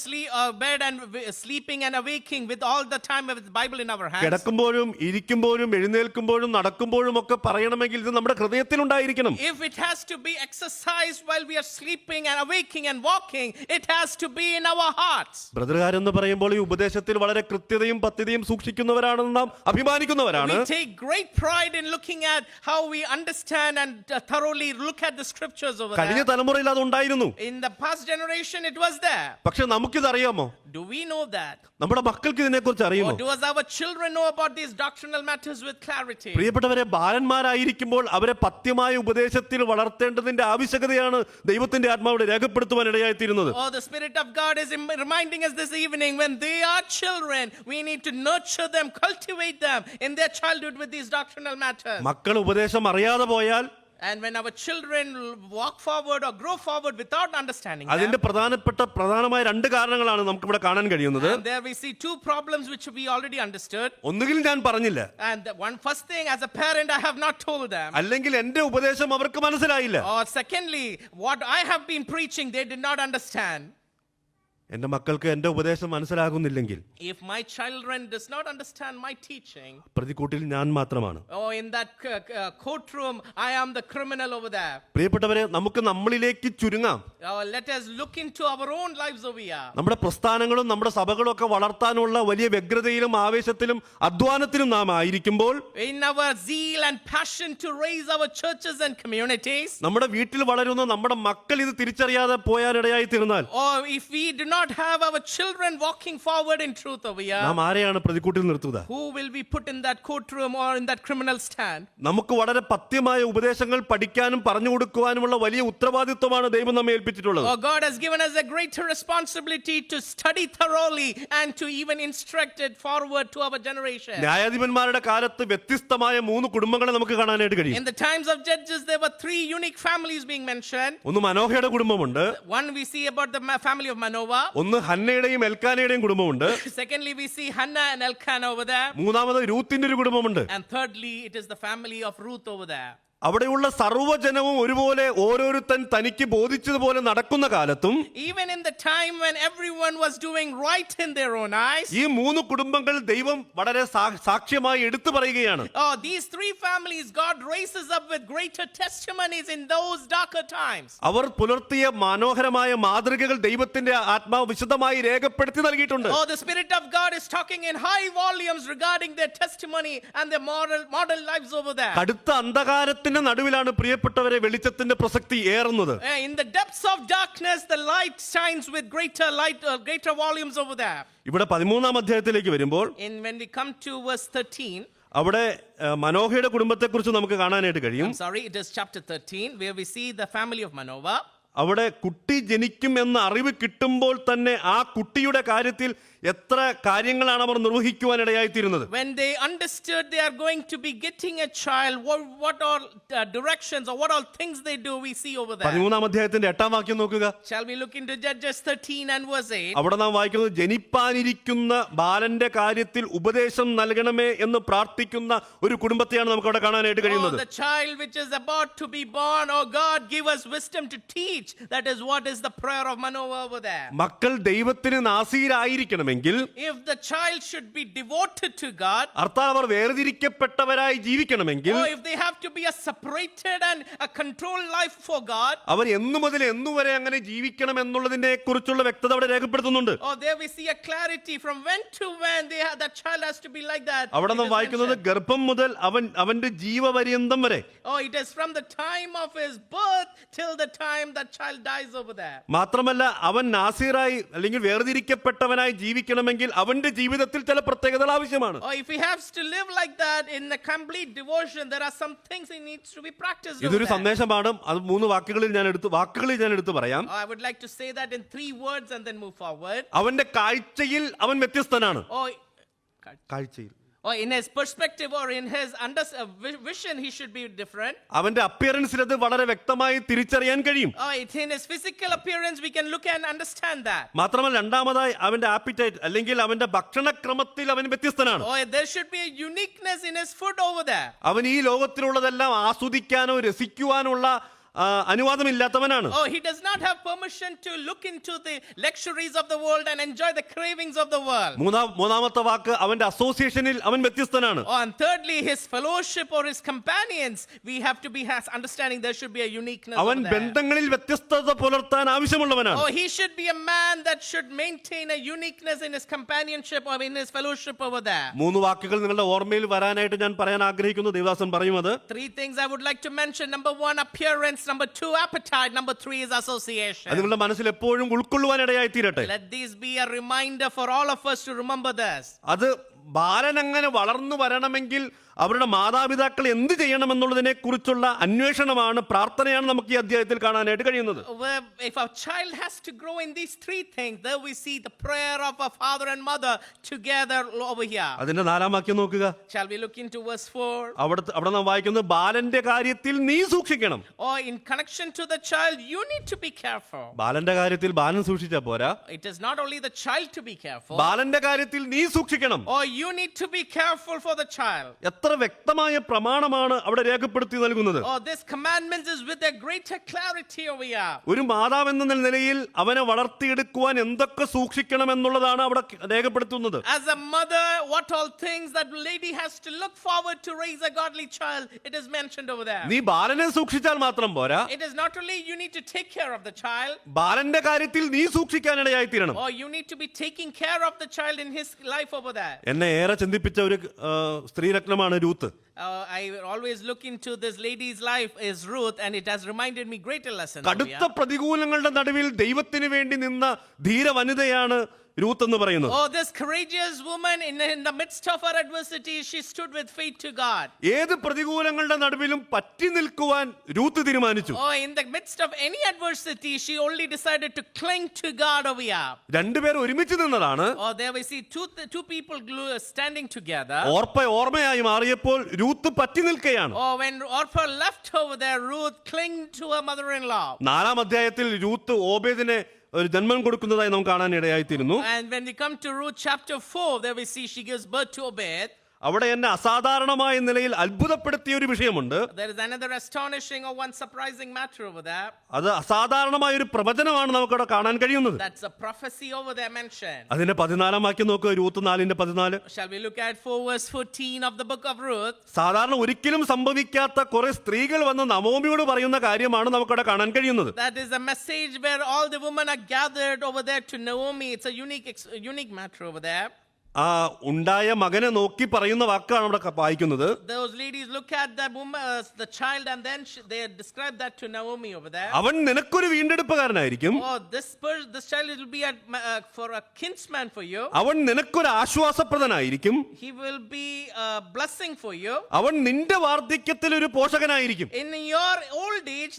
Speaker 2: sleeping and awaking with all the time with the Bible in our hands.
Speaker 1: കിടക്കുമ്പോഴും ഇരിക്കുമ്പോഴും എഴുന്നേൽക്കുമ്പോഴും നടക്കുമ്പോഴും ഒക്കെ പറയണമെങ്കിൽ ഇത് നമ്മുടെ ഹൃദയത്തിൽ ഉണ്ടായിരിക്കണം.
Speaker 2: If it has to be exercised while we are sleeping and awaking and walking, it has to be in our hearts.
Speaker 1: ബ്രദറുകാരെന്ന് പറയുമ്പോൾ ഈ ഉപദേശത്തിൽ വളരെ കൃത്യതയും പത്യതയും സൂക്ഷിക്കുന്നവരാണെന്ന് നാം അഭിമാനിക്കുന്നവരാണ്.
Speaker 2: We take great pride in looking at how we understand and thoroughly look at the scriptures over
Speaker 1: കഴിഞ്ഞ
Speaker 2: there.
Speaker 1: തലമുറയിൽ അത് ഉണ്ടായിരുന്നു.
Speaker 2: In the past generation it was there.
Speaker 1: പക്ഷെ നമുക്കിത് അറിയാമോ?
Speaker 2: Do we know that?
Speaker 1: നമ്മുടെ മക്കൾക്ക് ഇതിനെക്കുറിച്ച് അറിയുമോ?
Speaker 2: Or does our children know about these doctrinal matters with clarity?
Speaker 1: പ്രിയപ്പെട്ടവരെ, ബാലന്മാരായിരിക്കുമ്പോൾ അവരെ പത്യമായ ഉപദേശത്തിൽ വളർത്തേണ്ടതിന്റെ ആവശ്യകതയാണ് ദൈവത്തിന്റെ ആത്മാവിടെ രേഖപ്പെടുത്തുവാൻ ഇടയായിത്തീരുന്നത്.
Speaker 2: Oh, the Spirit of God is reminding us this evening, when they are children, we need to nurture them, cultivate them in their childhood with these doctrinal matters.
Speaker 1: മക്കൾ ഉപദേശം അറിയാതെ പോയാൽ,
Speaker 2: And when our children walk forward or grow forward without understanding
Speaker 1: അതിന്റെ
Speaker 2: them,
Speaker 1: പ്രധാനമായ രണ്ട് കാരണങ്ങളാണ് നമുക്ക് ഇവിടെ കാണാൻ കഴിയുന്നത്.
Speaker 2: and there we see two problems which we already understood.
Speaker 1: ഒന്നുകിൽ ഞാൻ പറഞ്ഞില്ല,
Speaker 2: And the first thing, as a parent, I have not told them.
Speaker 1: അല്ലെങ്കിൽ എന്റെ ഉപദേശം അവർക്ക് മനസ്സിലായില്ല.
Speaker 2: Or secondly, what I have been preaching, they did not understand.
Speaker 1: എന്റെ മക്കൾക്ക് എന്റെ ഉപദേശം മനസ്സിലാകുന്നില്ലെങ്കിൽ,
Speaker 2: If my children does not understand my teaching,
Speaker 1: പ്രതിക്കൂട്ടിൽ ഞാൻ മാത്രമാണ്.
Speaker 2: oh, in that courtroom, I am the criminal over there.
Speaker 1: പ്രിയപ്പെട്ടവരെ, നമുക്ക് നമ്മളിലേക്ക് ചുരുങ്ങാം.
Speaker 2: Let us look into our own lives over here.
Speaker 1: നമ്മുടെ പ്രസ്ഥാനങ്ങളും നമ്മുടെ സഭകളും ഒക്കെ വളർത്താനുള്ള വലിയ വ്യഗ്രതയിലും ആവേശത്തിലും അധ്വാനത്തിലും നാം ആയിരിക്കുമ്പോൾ,
Speaker 2: In our zeal and passion to raise our churches and communities,
Speaker 1: നമ്മുടെ വീട്ടിൽ വളരുന്ന നമ്മുടെ മക്കൾ ഇത് തിരിച്ചറിയാതെ പോയാനിടയായി തീർന്നാൽ,
Speaker 2: or if we do not have our children walking forward in truth over here,
Speaker 1: നാം ആരെയാണ് പ്രതിക്കൂട്ടിൽ നിർത്തുക?
Speaker 2: who will be put in that courtroom or in that criminal stand?
Speaker 1: നമുക്ക് വളരെ പത്യമായ ഉപദേശങ്ങൾ പഠിക്കാനും പറഞ്ഞു കൊടുക്കുവാനുമുള്ള വലിയ ഉത്തരവാദിത്വമാണ് ദൈവം നമ്മെ ഏൽപ്പിച്ചിട്ടുള്ളത്.
Speaker 2: Oh, God has given us a greater responsibility to study thoroughly and to even instruct it forward to our generation.
Speaker 1: ന്യായാധിപന്മാരുടെ കാലത്ത് വ്യത്യസ്തമായ 3 കുടുംബങ്ങളെ നമുക്ക് കാണാനായിട്ട് കഴിയും.
Speaker 2: In the times of Judges, there were 3 unique families being mentioned.
Speaker 1: ഒന്ന് മനോഹയുടെ കുടുംബമുണ്ട്,
Speaker 2: One, we see about the family of Manoah.
Speaker 1: ഒന്ന് ഹന്നയുടെയും എൽക്കാനയുടെയും കുടുംബമുണ്ട്,
Speaker 2: Secondly, we see Hannah and Elkanah over there.
Speaker 1: മൂന്നാമത് രൂത്തിന്റെ ഒരു കുടുംബമുണ്ട്.
Speaker 2: And thirdly, it is the family of Ruth over there.
Speaker 1: അവിടെയുള്ള സർവ്വജനവും ഒരുപോലെ ഓരോരുത്തൻ തനിക്ക് ബോധിച്ചതുപോലെ നടക്കുന്ന കാലത്തും,
Speaker 2: Even in the time when everyone was doing right in their own eyes,
Speaker 1: ഈ 3 കുടുംബങ്ങൾ ദൈവം വളരെ സാക്ഷ്യമായി എടുത്തു പറയുകയാണ്.
Speaker 2: oh, these 3 families, God raises up with greater testimonies in those darker times.
Speaker 1: അവർ പുലർത്തിയ മനോഹരമായ മാതൃകകൾ ദൈവത്തിന്റെ ആത്മാവ് വിശദമായി രേഖപ്പെടുത്തി നൽകിയിട്ടുണ്ട്.
Speaker 2: Oh, the Spirit of God is talking in high volumes regarding their testimony and their model lives over there.
Speaker 1: കടുത്ത അന്ധകാരത്തിന്റെ നടുവിലാണ് പ്രിയപ്പെട്ടവരെ വെളിച്ചത്തിന്റെ പ്രസക്തി ഏറുന്നത്.
Speaker 2: In the depths of darkness, the light shines with greater volumes over there.
Speaker 1: ഇവിടെ 13-ാം അധ്യായത്തിലേക്ക് വരുമ്പോൾ,
Speaker 2: When we come to verse 13,
Speaker 1: അവിടെ മനോഹയുടെ കുടുംബത്തെക്കുറിച്ച് നമുക്ക് കാണാനായിട്ട് കഴിയും.
Speaker 2: I'm sorry, it is chapter 13, where we see the family of Manoah.
Speaker 1: അവിടെ കുട്ടി ജനിക്കും എന്ന അറിവ് കിട്ടുമ്പോൾ തന്നെ ആ കുട്ടിയുടെ കാര്യത്തിൽ എത്ര കാര്യങ്ങളാണ് അവർ നിർവഹിക്കുവാനിടയായിത്തീരുന്നത്.
Speaker 2: When they understood they are going to be getting a child, what all directions or what all things they do, we see over there.
Speaker 1: 13-ാം അധ്യായത്തിന്റെ 8-ാം വാക്യം നോക്കുക.
Speaker 2: Shall we look into Judges 13 and verse 8?
Speaker 1: അവിടെ നാം വായിക്കുന്നത്, ജനിപ്പാനിരിക്കുന്ന ബാലന്റെ കാര്യത്തിൽ ഉപദേശം നൽകണമേ എന്ന് പ്രാർത്ഥിക്കുന്ന ഒരു കുടുംബത്തെയാണ് നമുക്ക് അവിടെ കാണാനായിട്ട്
Speaker 2: Oh,
Speaker 1: കഴിയുന്നത്.
Speaker 2: the child which is about to be born, oh God, give us wisdom to teach. That is what is the prayer of Manoah over there.
Speaker 1: മക്കൾ ദൈവത്തിന് നാസീരായിരിക്കണമെങ്കിൽ, ജീവിക്കണമെങ്കിൽ,
Speaker 2: if the child should be devoted to God,
Speaker 1: അർത്ഥം അവർ വേർതിരിക്കപ്പെട്ടവരായി ജീവിക്കണമെങ്കിൽ,
Speaker 2: or if they have to be a separated and a controlled life for God,
Speaker 1: അവർ എന്നു മുതൽ എന്നുവരെ അങ്ങനെ ജീവിക്കണം എന്നുള്ളതിനെ കുറിച്ചുള്ള വ്യക്തത അവിടെ രേഖപ്പെടുത്തുന്നുണ്ട്.
Speaker 2: oh, there we see a clarity from when to when that child has to be like that.
Speaker 1: അവിടെ
Speaker 2: It
Speaker 1: നാം
Speaker 2: is
Speaker 1: വായിക്കുന്നത്
Speaker 2: mentioned.
Speaker 1: ഗർഭം മുതൽ അവന്റെ ജീവപര്യന്തം വരെ.
Speaker 2: Oh, it is from the time of his birth till the time that child dies over there.
Speaker 1: മാത്രമല്ല അവൻ നാസീറായി അല്ലെങ്കിൽ വേർതിരിക്കപ്പെട്ടവനായി ജീവിക്കണമെങ്കിൽ അവന്റെ ജീവിതത്തിൽ ചില പ്രത്യേകതകൾ ആവശ്യമാണ്.
Speaker 2: Oh, if he has to live like that in a complete devotion, there are some things he needs to be practiced over
Speaker 1: ഇതൊരു
Speaker 2: there.
Speaker 1: സന്ദേശമാണ്. അത് 3 വാക്കുകളിൽ ഞാൻ എടുത്ത് പറയാം.
Speaker 2: Oh, I would like to say that in 3 words and then move forward.
Speaker 1: അവന്റെ കാഴ്ചയിൽ അവൻ വ്യത്യസ്തനാണ്.
Speaker 2: Oh,
Speaker 1: കാഴ്ചയിൽ,
Speaker 2: in his perspective or in his vision, he should be different.
Speaker 1: അവന്റെ അപ്പിയറൻസിൽ അത് വളരെ വ്യക്തമായി തിരിച്ചറിയാൻ കഴിയും.
Speaker 2: Oh, in his physical appearance, we can look and understand that.
Speaker 1: മാത്രമല്ല രണ്ടാമതായി അവന്റെ ആപ്പിറ്റൈറ്റ് അല്ലെങ്കിൽ അവന്റെ ഭക്ഷണക്രമത്തിൽ അവൻ വ്യത്യസ്തനാണ്.
Speaker 2: Oh, there should be a uniqueness in his food over there.
Speaker 1: അവൻ ഈ ലോകത്തിലുള്ളതെല്ലാം ആസ്വദിക്കാനോ രസിക്കുവാനുള്ള അനുവാദമില്ലാത്തവനാണ്.
Speaker 2: Oh, he does not have permission to look into the luxuries of the world and enjoy the cravings of the world.
Speaker 1: മൂന്നാമത്തെ വാക്ക് അവന്റെ അസോസിയേഷനിൽ അവൻ വ്യത്യസ്തനാണ്.
Speaker 2: Oh, and thirdly, his fellowship or his companions, we have to be understanding there should be a uniqueness
Speaker 1: അവൻ
Speaker 2: over there.
Speaker 1: ബന്ധങ്ങളിൽ വ്യത്യസ്തത പുലർത്താൻ ആവശ്യമുള്ളവനാണ്.
Speaker 2: Oh, he should be a man that should maintain a uniqueness in his companionship or in his fellowship over there.
Speaker 1: 3 വാക്കുകൾ നിങ്ങളുടെ ഓർമ്മയിൽ വരാനായിട്ട് ഞാൻ പറയാൻ ആഗ്രഹിക്കുന്നു. ദേവദാസൻ പറയും അത്.
Speaker 2: 3 things I would like to mention. Number 1, appearance. Number 2, appetite. Number 3 is association.
Speaker 1: അത് നിങ്ങളുടെ മനസ്സിൽ എപ്പോഴും ഉൾക്കൊള്ളുവാൻ ഇടയായി തീരട്ടെ.
Speaker 2: Let these be a reminder for all of us to remember this.
Speaker 1: അത് ബാലൻ അങ്ങനെ വളർന്നു വരണമെങ്കിൽ അവരുടെ മാതാപിതാക്കൾ എന്ത് ചെയ്യണമെന്നുള്ളതിനെ കുറിച്ചുള്ള അന്വേഷണമാണ്, പ്രാർത്ഥനയാണ് നമുക്ക് ഈ അധ്യായത്തിൽ കാണാനായിട്ട് കഴിയുന്നത്.
Speaker 2: If a child has to grow in these 3 things, there we see the prayer of a father and mother together over here.
Speaker 1: അതിന്റെ 4-ാം വാക്യം നോക്കുക.
Speaker 2: Shall we look into verse 4?
Speaker 1: അവിടെ നാം വായിക്കുന്നത് ബാലന്റെ കാര്യത്തിൽ നീ സൂക്ഷിക്കണം.
Speaker 2: Or in connection to the child, you need to be careful.
Speaker 1: ബാലന്റെ കാര്യത്തിൽ ബാലൻ സൂക്ഷിച്ചാ പോരാ,
Speaker 2: It is not only the child to be careful.
Speaker 1: ബാലന്റെ കാര്യത്തിൽ നീ സൂക്ഷിക്കണം.
Speaker 2: Or you need to be careful for the child.
Speaker 1: എത്ര വ്യക്തമായ പ്രമാണമാണ് അവിടെ രേഖപ്പെടുത്തി നൽകുന്നത്.
Speaker 2: Oh, this commandment is with a greater clarity over here.
Speaker 1: ഒരു മാതാവെന്ന നിലയിൽ അവനെ വളർത്തിയെടുക്കുവാൻ എന്തൊക്കെ സൂക്ഷിക്കണം എന്നുള്ളതാണ് അവിടെ രേഖപ്പെടുത്തുന്നത്.
Speaker 2: As a mother, what all things that lady has to look forward to raise a godly child, it is mentioned over there.
Speaker 1: നീ ബാലനെ സൂക്ഷിച്ചാൽ മാത്രം പോരാ,
Speaker 2: It is not only you need to take care of the child.
Speaker 1: ബാലന്റെ കാര്യത്തിൽ നീ സൂക്ഷിക്കാനിടയായി തീരണം.
Speaker 2: Or you need to be taking care of the child in his life over there.
Speaker 1: എന്നെ ഏറെ ചിന്തിപ്പിച്ച ഒരു സ്ത്രീരത്നമാണ് Ruth.
Speaker 2: I always look into this lady's life is Ruth, and it has reminded me greater lessons.
Speaker 1: കടുത്ത പ്രതികൂലങ്ങളുടെ നടുവിൽ ദൈവത്തിന് വേണ്ടി നിന്ന ധീര വനിതയാണ് രൂത്ത് എന്ന് പറയുന്നത്.
Speaker 2: Oh, this courageous woman in the midst of her adversity, she stood with faith to God.
Speaker 1: ഏത് പ്രതികൂലങ്ങളുടെ നടുവിലും പറ്റി നിൽക്കുവാൻ രൂത്ത് തീരുമാനിച്ചു.
Speaker 2: Oh, in the midst of any adversity, she only decided to cling to God over here.
Speaker 1: രണ്ടുപേർ ഒരുമിച്ച് നിന്നതാണ്.
Speaker 2: Oh, there we see two people standing together.
Speaker 1: ഓർമ്മയായി മാറിയപ്പോൾ രൂത്ത് പറ്റി നിൽക്കുകയാണ്.
Speaker 2: Oh, when Orpah left over there, Ruth clung to her mother-in-law.
Speaker 1: 4-ാം അധ്യായത്തിൽ Ruth ഓബേദിനെ ഒരു ജന്മം കൊടുക്കുന്നതായി നാം കാണാൻ ഇടയായിത്തീരുന്നു.
Speaker 2: And when we come to Ruth chapter 4, there we see she gives birth to Obed.
Speaker 1: അവിടെ എന്നെ അസാധാരണമായ നിലയിൽ അത്ഭുതപ്പെടുത്തിയ ഒരു വിഷയമുണ്ട്.
Speaker 2: There is another astonishing or one surprising matter over there.
Speaker 1: അത് അസാധാരണമായ ഒരു പ്രവചനമാണ് നമുക്കവിടെ കാണാൻ കഴിയുന്നത്.
Speaker 2: That's a prophecy over there mentioned.
Speaker 1: അതിന്റെ 14-ാം വാക്യം നോക്കുക. Ruth 4:14.
Speaker 2: Shall we look at 4 verse 14 of the book of Ruth?
Speaker 1: സാധാരണ ഒരിക്കലും സംഭവിക്കാത്ത കുറെ സ്ത്രീകൾ വന്ന് നവോമിയോട് പറയുന്ന കാര്യമാണ് നമുക്കവിടെ കാണാൻ കഴിയുന്നത്.
Speaker 2: That is a message where all the women are gathered over there to Naomi. It's a unique matter over there.
Speaker 1: ആ ഉണ്ടായ മകനെ നോക്കി പറയുന്ന വാക്കാണ് അവിടെ വായിക്കുന്നത്.
Speaker 2: Those ladies look at the woman, the child, and then they describe that to Naomi over there.
Speaker 1: അവൻ നിനക്കൊരു വീണ്ടെടുപ്പുകാരനായിരിക്കും.
Speaker 2: Oh, this child will be for a kinsman for you.
Speaker 1: അവൻ നിനക്കൊരു ആശ്വാസപ്രദനായിരിക്കും.
Speaker 2: He will be a blessing for you.
Speaker 1: അവൻ നിന്റെ വാർദ്ധക്യത്തിൽ ഒരു പോഷകനായിരിക്കും.
Speaker 2: In your old age,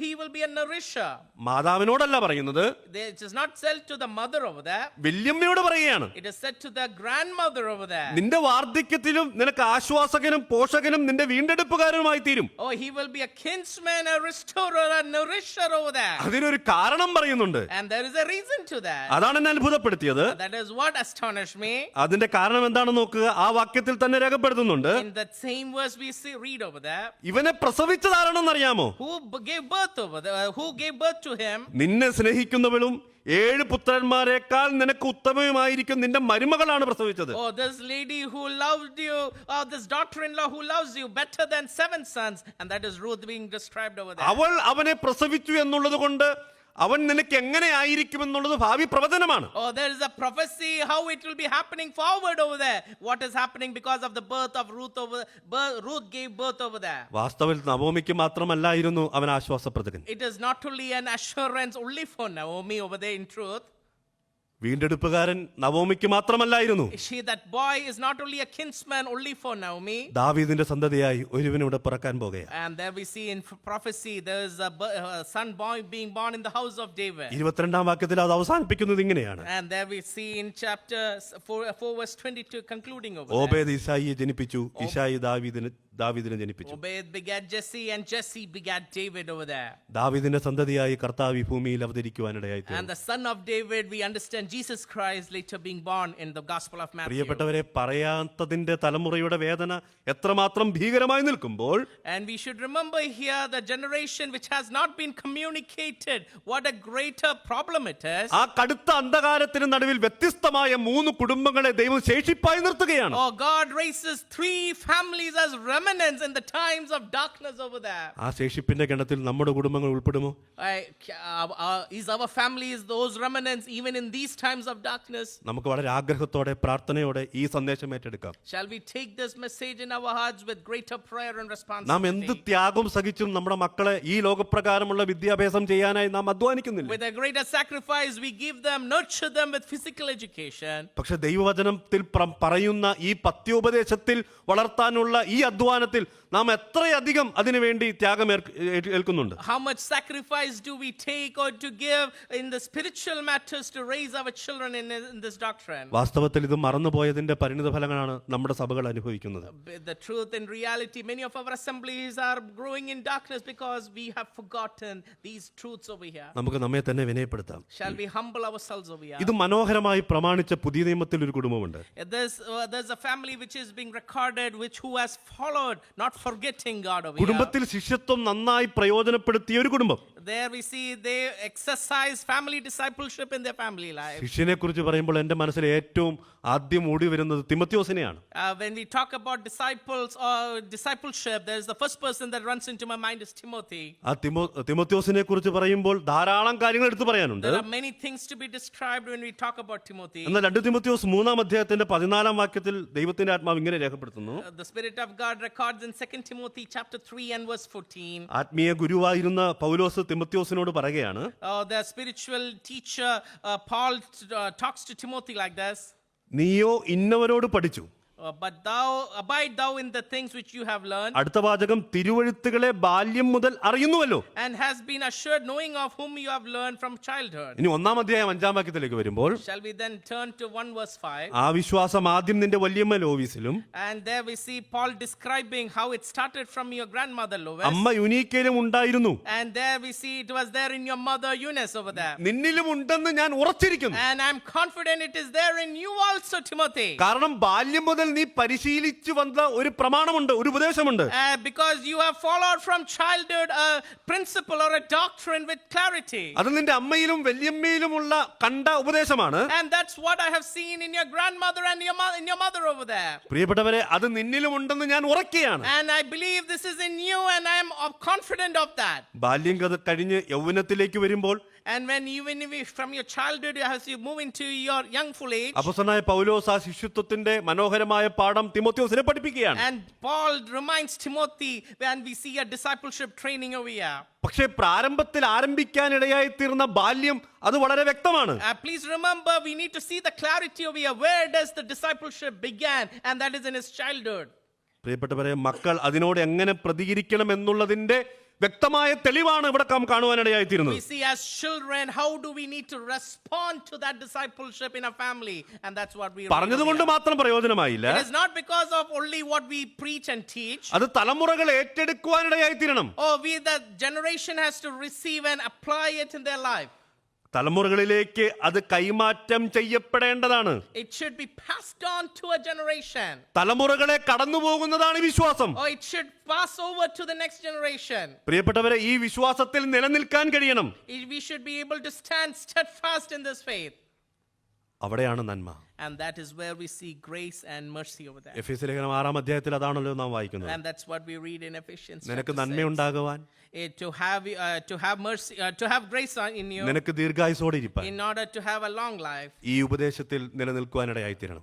Speaker 2: he will be a nourisher.
Speaker 1: മാതാവിനോടല്ല പറയുന്നത്,
Speaker 2: It is not said to the mother over there.
Speaker 1: വല്യമ്മയോട് പറയുകയാണ്.
Speaker 2: It is said to the grandmother over there.
Speaker 1: നിന്റെ വാർദ്ധക്യത്തിലും നിനക്ക് ആശ്വാസകനും പോഷകനും നിന്റെ വീണ്ടെടുപ്പുകാരനുമായി തീരും.
Speaker 2: Oh, he will be a kinsman, a restorer, a nourisher over there.
Speaker 1: അതിനൊരു കാരണം പറയുന്നുണ്ട്.
Speaker 2: And there is a reason to that.
Speaker 1: അതാണ് എന്നെ അത്ഭുതപ്പെടുത്തിയത്.
Speaker 2: That is what astonished me.
Speaker 1: അതിന്റെ കാരണം എന്താണെന്ന് നോക്കുക. ആ വാക്യത്തിൽ തന്നെ രേഖപ്പെടുത്തുന്നുണ്ട്.
Speaker 2: In that same verse we read over there.
Speaker 1: ഇവനെ പ്രസവിച്ചതാരാണെന്ന് അറിയാമോ?
Speaker 2: Who gave birth over there? Who gave birth to him?
Speaker 1: നിന്നെ സ്നേഹിക്കുന്നവളും 7 പുത്രന്മാരെക്കാൾ നിനക്ക് ഉത്തമമായിരിക്കും നിന്റെ മരുമകളാണ് പ്രസവിച്ചത്.
Speaker 2: Oh, this lady who loved you, this daughter-in-law who loves you better than 7 sons, and that is Ruth being described over there.
Speaker 1: അവൾ അവനെ പ്രസവിച്ചു എന്നുള്ളത് കൊണ്ട് അവൻ നിനക്ക് എങ്ങനെ ആയിരിക്കുമെന്നുള്ളത് ഭാവി പ്രവചനമാണ്.
Speaker 2: Oh, there is a prophecy how it will be happening forward over there. What is happening because of the birth of Ruth Ruth gave birth over there.
Speaker 1: വാസ്തവത്തിൽ നവോമിക്ക് മാത്രമല്ലായിരുന്നു അവൻ ആശ്വാസപ്രദകൻ.
Speaker 2: It is not only an assurance only for Naomi over there in truth.
Speaker 1: വീണ്ടെടുപ്പുകാരൻ നവോമിക്ക് മാത്രമല്ലായിരുന്നു.
Speaker 2: She, that boy is not only a kinsman only for Naomi.
Speaker 1: ദാവീദിന്റെ സന്തതിയായി ഒരുവനിവിടെ പിറക്കാൻ പോകുകയാണ്.
Speaker 2: And there we see in prophecy there is a son boy being born in the house of David.
Speaker 1: 22-ാം വാക്യത്തിൽ അത് അവസാനിപ്പിക്കുന്നത് ഇങ്ങനെയാണ്.
Speaker 2: And there we see in chapter 4 verse 22 concluding over there.
Speaker 1: Obed ഇശായിയെ ജനിപ്പിച്ചു, ഇശായി ദാവീദിനെ ജനിപ്പിച്ചു.
Speaker 2: Obed begat Jesse and Jesse begat David over there.
Speaker 1: ദാവീദിന്റെ സന്തതിയായി കർത്താവ് ഈ ഭൂമിയിൽ അവതരിക്കുവാനിടയായി.
Speaker 2: And the son of David, we understand Jesus Christ later being born in the Gospel of Matthew.
Speaker 1: പ്രിയപ്പെട്ടവരെ, പറയാത്തതിന്റെ തലമുറയുടെ വേദന എത്രമാത്രം ഭീകരമായി നിൽക്കുമ്പോൾ,
Speaker 2: and we should remember here the generation which has not been communicated, what a greater problem it is.
Speaker 1: ആ കടുത്ത അന്ധകാരത്തിന് നടുവിൽ വ്യത്യസ്തമായ 3 കുടുംബങ്ങളെ ദൈവം ശേഷിപ്പായി നിർത്തുകയാണ്.
Speaker 2: Oh, God raises 3 families as remnants in the times of darkness over there.
Speaker 1: ആ ശേഷിപ്പിന്റെ ഗണത്തിൽ നമ്മുടെ കുടുംബങ്ങൾ ഉൾപ്പെടുമോ?
Speaker 2: Is our families those remnants even in these times of darkness?
Speaker 1: നമുക്ക് വളരെ ആഗ്രഹത്തോടെ പ്രാർത്ഥനയോടെ ഈ സന്ദേശം ഏറ്റെടുക്കാം.
Speaker 2: Shall we take this message in our hearts with greater prayer and responsibility?
Speaker 1: നാം എന്ത് ത്യാഗം സഹിച്ചും നമ്മുടെ മക്കളെ ഈ ലോകപ്രകാരമുള്ള വിദ്യാഭ്യാസം ചെയ്യാനായി നാം അധ്വാനിക്കുന്നില്ല.
Speaker 2: With a greater sacrifice we give them, nurture them with physical education.
Speaker 1: പക്ഷെ ദൈവവചനത്തിൽ പറയുന്ന ഈ പത്യോപദേശത്തിൽ വളർത്താനുള്ള ഈ അധ്വാനത്തിൽ നാം എത്രയധികം അതിനുവേണ്ടി ത്യാഗം ഏൽക്കുന്നുണ്ട്.
Speaker 2: How much sacrifice do we take or to give in the spiritual matters to raise our children in this doctrine?
Speaker 1: വാസ്തവത്തിൽ ഇത് മറന്നുപോയതിന്റെ പരിണിതഫലങ്ങളാണ് നമ്മുടെ സഭകൾ അനുഭവിക്കുന്നത്.
Speaker 2: The truth, in reality, many of our assemblies are growing in darkness because we have forgotten these truths over here.
Speaker 1: നമുക്ക് നമ്മെ തന്നെ വിനയപ്പെടുത്താം.
Speaker 2: Shall we humble ourselves over here?
Speaker 1: ഇത് മനോഹരമായി പ്രമാണിച്ച പുതിയ നിയമത്തിൽ ഒരു കുടുംബമുണ്ട്.
Speaker 2: There's a family which is being recorded who has followed, not forgetting God over here.
Speaker 1: കുടുംബത്തിൽ ശിഷ്യത്വം നന്നായി പ്രയോജനപ്പെടുത്തിയ ഒരു കുടുംബം.
Speaker 2: There we see they exercise family discipleship in their family life.
Speaker 1: ശിഷ്യനെ കുറിച്ച് പറയുമ്പോൾ എൻ്റെ മനസ്സിൽ ഏറ്റവും ആദ്യം ഓടി വരുന്നത് തിമോത്തിയോസിനെയാണ്.
Speaker 2: When we talk about disciples or discipleship, there is the first person that runs into my mind is Timothy.
Speaker 1: ആ തിമോത്തിയോസിനെ കുറിച്ച് പറയുമ്പോൾ ധാരാളം കാര്യങ്ങൾ എടുത്തു പറയാനുണ്ട്.
Speaker 2: There are many things to be described when we talk about Timothy.
Speaker 1: എന്നാൽ 2 തിമോത്തിയോസ് 3-ാം അധ്യായത്തിന്റെ 14-ാം വാക്യത്തിൽ ദൈവത്തിന്റെ ആത്മാവ് ഇങ്ങനെ രേഖപ്പെടുത്തുന്നു.
Speaker 2: The Spirit of God records in 2 Timothy chapter 3 and verse 14.
Speaker 1: ആത്മീയ ഗുരുവായിരുന്ന പൗലോസ് തിമോത്തിയോസിനോട് പറയുകയാണ്,
Speaker 2: The spiritual teacher Paul talks to Timothy like this.
Speaker 1: നീയോ ഇന്നവരോട് പഠിച്ചു.
Speaker 2: But abide thou in the things which you have learned.
Speaker 1: അടുത്ത വാചകം, തിരുവെഴുത്തുകളെ ബാല്യം മുതൽ അറിയുന്നുവല്ലോ.
Speaker 2: And has been assured, knowing of whom you have learned from childhood.
Speaker 1: ഇനി 1-ാം അധ്യായം 5-ാം വാക്യത്തിലേക്ക് വരുമ്പോൾ,
Speaker 2: Shall we then turn to 1 verse 5?
Speaker 1: ആ വിശ്വാസം ആദ്യം നിന്റെ വല്യമ്മ ലോവീസിലും
Speaker 2: And there we see Paul describing how it started from your grandmother Lois.
Speaker 1: അമ്മ യുനീക്കയിലും ഉണ്ടായിരുന്നു.
Speaker 2: And there we see it was there in your mother Eunice over there.
Speaker 1: നിന്നിലും ഉണ്ടെന്ന് ഞാൻ ഉറച്ചിരിക്കുന്നു.
Speaker 2: And I'm confident it is there in you also, Timothy.
Speaker 1: കാരണം ബാല്യം മുതൽ നീ പരിശീലിച്ചു വന്ന ഒരു പ്രമാണമുണ്ട്, ഒരു ഉപദേശമുണ്ട്.
Speaker 2: Because you have followed from childhood a principle or a doctrine with clarity.
Speaker 1: അത് നിന്റെ അമ്മയിലും വല്യമ്മയിലുമുള്ള കണ്ട ഉപദേശമാണ്.
Speaker 2: And that's what I have seen in your grandmother and in your mother over there.
Speaker 1: പ്രിയപ്പെട്ടവരെ, അത് നിന്നിലും ഉണ്ടെന്ന് ഞാൻ ഉറക്കുകയാണ്.
Speaker 2: And I believe this is in you and I am confident of that.
Speaker 1: ബാല്യം കഴിഞ്ഞ് യൗവനത്തിലേക്ക് വരുമ്പോൾ,
Speaker 2: And when even if from your childhood as you move into your youngful age,
Speaker 1: അപ്പോസ്തലനായ പൗലോസ് ആ ശിഷ്യത്വത്തിന്റെ മനോഹരമായ പാഠം തിമോത്തിയോസിനെ പഠിപ്പിക്കുകയാണ്.
Speaker 2: and Paul reminds Timothy when we see a discipleship training over here.
Speaker 1: പക്ഷേ പ്രാരംഭത്തിൽ ആരംഭിക്കാനിടയായി തീർന്ന ബാല്യം അത് വളരെ വ്യക്തമാണ്.
Speaker 2: Please remember, we need to see the clarity over here. Where does the discipleship begin? And that is in his childhood.
Speaker 1: പ്രിയപ്പെട്ടവരെ, മക്കൾ അതിനോട് എങ്ങനെ പ്രതികരിക്കണം എന്നുള്ളതിന്റെ വ്യക്തമായ തെളിവാണ് ഇവിടെ കാണുവാനിടയായിത്തീരുന്നത്.
Speaker 2: We see as children how do we need to respond to that discipleship in a family, and that's what we
Speaker 1: പറഞ്ഞതുകൊണ്ട് മാത്രം പ്രയോജനമായില്ല.
Speaker 2: It is not because of only what we preach and teach.
Speaker 1: അത് തലമുറകൾ ഏറ്റെടുക്കുവാനിടയായിത്തീരണം.
Speaker 2: The generation has to receive and apply it in their life.
Speaker 1: തലമുറകളിലേക്ക് അത് കൈമാറ്റം ചെയ്യപ്പെടേണ്ടതാണ്.
Speaker 2: It should be passed on to a generation.
Speaker 1: തലമുറകളെ കടന്നു പോകുന്നതാണ് വിശ്വാസം.
Speaker 2: Or it should pass over to the next generation.
Speaker 1: പ്രിയപ്പെട്ടവരെ, ഈ വിശ്വാസത്തിൽ നിലനിൽക്കാൻ കഴിയണം.
Speaker 2: We should be able to stand steadfast in this faith.
Speaker 1: അവിടെയാണ് നന്മ.
Speaker 2: And that is where we see grace and mercy over there.
Speaker 1: എഫേസ്യ ലേഖനം 6-ാം അധ്യായത്തിൽ അതാണല്ലോ നാം വായിക്കുന്നത്.
Speaker 2: And that's what we read in Ephesians.
Speaker 1: നിനക്ക്
Speaker 2: chapter 6.
Speaker 1: നന്മയുണ്ടാകുവാൻ,
Speaker 2: To have mercy, to have grace in you,
Speaker 1: നിനക്ക് ദീർഘായുസ്സോടെ ഇരിപ്പാൻ,
Speaker 2: in order to have a long life,
Speaker 1: ഈ ഉപദേശത്തിൽ നിലനിൽക്കുവാനിടയായിത്തീരണം.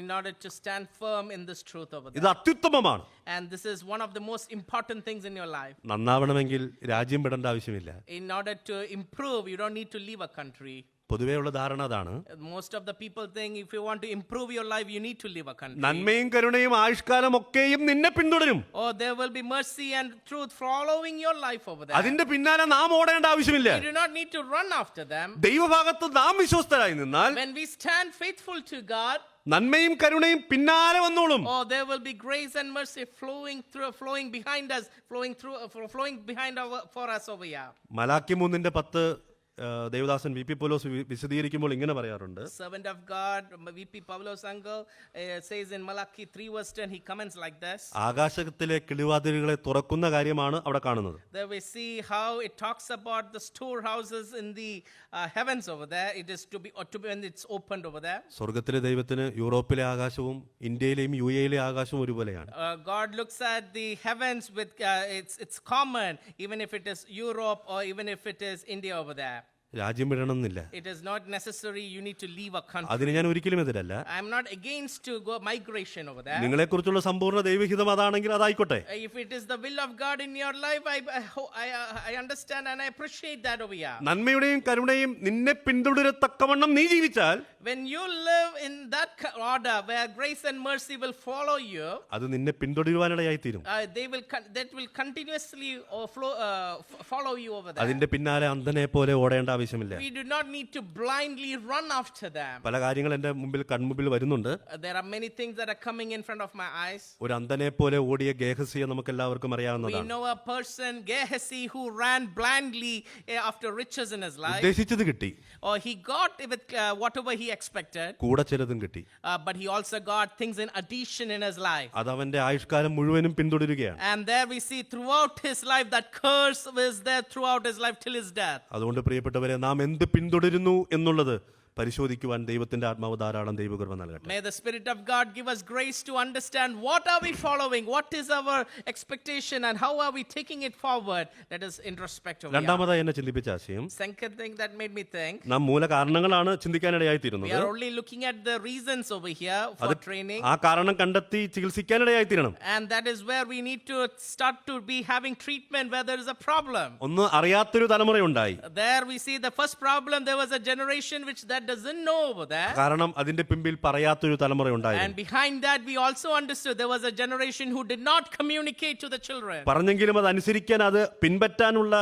Speaker 2: in order to stand firm in this truth over
Speaker 1: ഇത്
Speaker 2: there.
Speaker 1: അത്യുത്തമമാണ്.
Speaker 2: And this is one of the most important things in your life.
Speaker 1: നന്നാവണമെങ്കിൽ രാജ്യം വിടേണ്ട ആവശ്യമില്ല.
Speaker 2: In order to improve, you don't need to leave a country.
Speaker 1: പൊതുവെയുള്ള ധാരണ അതാണ്.
Speaker 2: Most of the people think if you want to improve your life, you need to leave a country.
Speaker 1: നന്മയും കരുണയും ആയുഷ്കാലം ഒക്കെയും നിന്നെ പിന്തുടരും.
Speaker 2: Oh, there will be mercy and truth following your life over there.
Speaker 1: അതിന്റെ പിന്നാലെ നാം ഓടേണ്ട ആവശ്യമില്ല.
Speaker 2: You do not need to run after them.
Speaker 1: ദൈവഭാഗത്ത് നാം വിശ്വസ്തരായി നിന്നാൽ
Speaker 2: When we stand faithful to God,
Speaker 1: നന്മയും കരുണയും പിന്നാലെ വന്നോളും.
Speaker 2: oh, there will be grace and mercy flowing behind us, flowing behind for us over here.
Speaker 1: Malachi 3:10 Devadasan V P. Paulose വിശദീകരിക്കുമ്പോൾ ഇങ്ങനെ പറയാറുണ്ട്.
Speaker 2: Servant of God, V.P. Paulos uncle says in Malachi 3:10, he comments like this.
Speaker 1: ആകാശത്തിലെ കിളിവാതിലുകളെ തുറക്കുന്ന കാര്യമാണ് അവിടെ കാണുന്നത്.
Speaker 2: There we see how it talks about the storehouses in the heavens over there. It is to be when it's opened over there.
Speaker 1: സ്വർഗത്തിലെ ദൈവത്തിന് യൂറോപ്പിലെ ആകാശവും ഇന്ത്യയിലെയും യു.എയിലെ ആകാശവും ഒരുപോലെയാണ്.
Speaker 2: God looks at the heavens with it's common, even if it is Europe or even if it is India over there.
Speaker 1: രാജ്യം വിടണമെന്നില്ല.
Speaker 2: It is not necessary you need to leave a country.
Speaker 1: അതിന് ഞാൻ ഒരിക്കലും എതിരല്ല.
Speaker 2: I am not against to go migration over there.
Speaker 1: നിങ്ങളെക്കുറിച്ചുള്ള സമ്പൂർണ്ണ ദൈവഹിതം അതാണെങ്കിൽ അതായിക്കോട്ടെ.
Speaker 2: If it is the will of God in your life, I understand and I appreciate that over here.
Speaker 1: നന്മയുടെയും കരുണയും നിന്നെ പിന്തുടരത്തക്കവണ്ണം നീ ജീവിച്ചാൽ,
Speaker 2: When you live in that order where grace and mercy will follow you,
Speaker 1: അത് നിന്നെ പിന്തുടരുവാനിടയായി തീരും.
Speaker 2: that will continuously follow you over there.
Speaker 1: അതിന്റെ പിന്നാലെ അന്ധനെ പോലെ ഓടേണ്ട ആവശ്യമില്ല.
Speaker 2: We do not need to blindly run after them.
Speaker 1: പല കാര്യങ്ങൾ എന്റെ കൺമുമ്പിൽ വരുന്നുണ്ട്.
Speaker 2: There are many things that are coming in front of my eyes.
Speaker 1: ഒരു അന്ധനെ പോലെ ഓടിയ ഗേഹസിയെ നമുക്ക് എല്ലാവർക്കും
Speaker 2: We
Speaker 1: അറിയാവുന്നതാണ്.
Speaker 2: know a person, Gehazi, who ran blindly after riches in his life.
Speaker 1: ഉദ്ദേശിച്ചത് കിട്ടി,
Speaker 2: Or he got with whatever he expected,
Speaker 1: കൂടെ ചിലതും കിട്ടി.
Speaker 2: but he also got things in addition in his life.
Speaker 1: അത് അവന്റെ ആയുഷ്കാലം മുഴുവനും പിന്തുടരുകയാണ്.
Speaker 2: And there we see throughout his life that curse was there throughout his life till his death.
Speaker 1: അതുകൊണ്ട് പ്രിയപ്പെട്ടവരെ, നാം എന്ത് പിന്തുടരുന്നു എന്നുള്ളത് പരിശോധിക്കുവാൻ ദൈവത്തിന്റെ ആത്മാവ് ധാരാളം ദൈവകൃപ നൽകട്ടെ.
Speaker 2: May the Spirit of God give us grace to understand what are we following, what is our expectation, and how are we taking it forward. Let us introspect over here.
Speaker 1: രണ്ടാമതായി എന്നെ ചിന്തിപ്പിച്ച ആശയം,
Speaker 2: Second thing that made me think,
Speaker 1: നാം മൂല കാരണങ്ങളാണ് ചിന്തിക്കാനിടയായി
Speaker 2: we
Speaker 1: തീരുന്നത്.
Speaker 2: are only looking at the reasons over here for training.
Speaker 1: ആ കാരണം കണ്ടെത്തി ചികിത്സിക്കാനിടയായി തീരണം.
Speaker 2: And that is where we need to start to be having treatment where there is a problem.
Speaker 1: ഒന്ന് അറിയാത്തൊരു തലമുറയുണ്ടായി.
Speaker 2: There we see the first problem, there was a generation which that doesn't know over there.
Speaker 1: കാരണം അതിന്റെ പിമ്പിൽ പറയാത്തൊരു തലമുറയുണ്ടായിരുന്നു.
Speaker 2: And behind that we also understood there was a generation who did not communicate to the children.
Speaker 1: പറഞ്ഞെങ്കിലും അത് അനുസരിക്കാൻ, അത് പിൻപറ്റാനുള്ള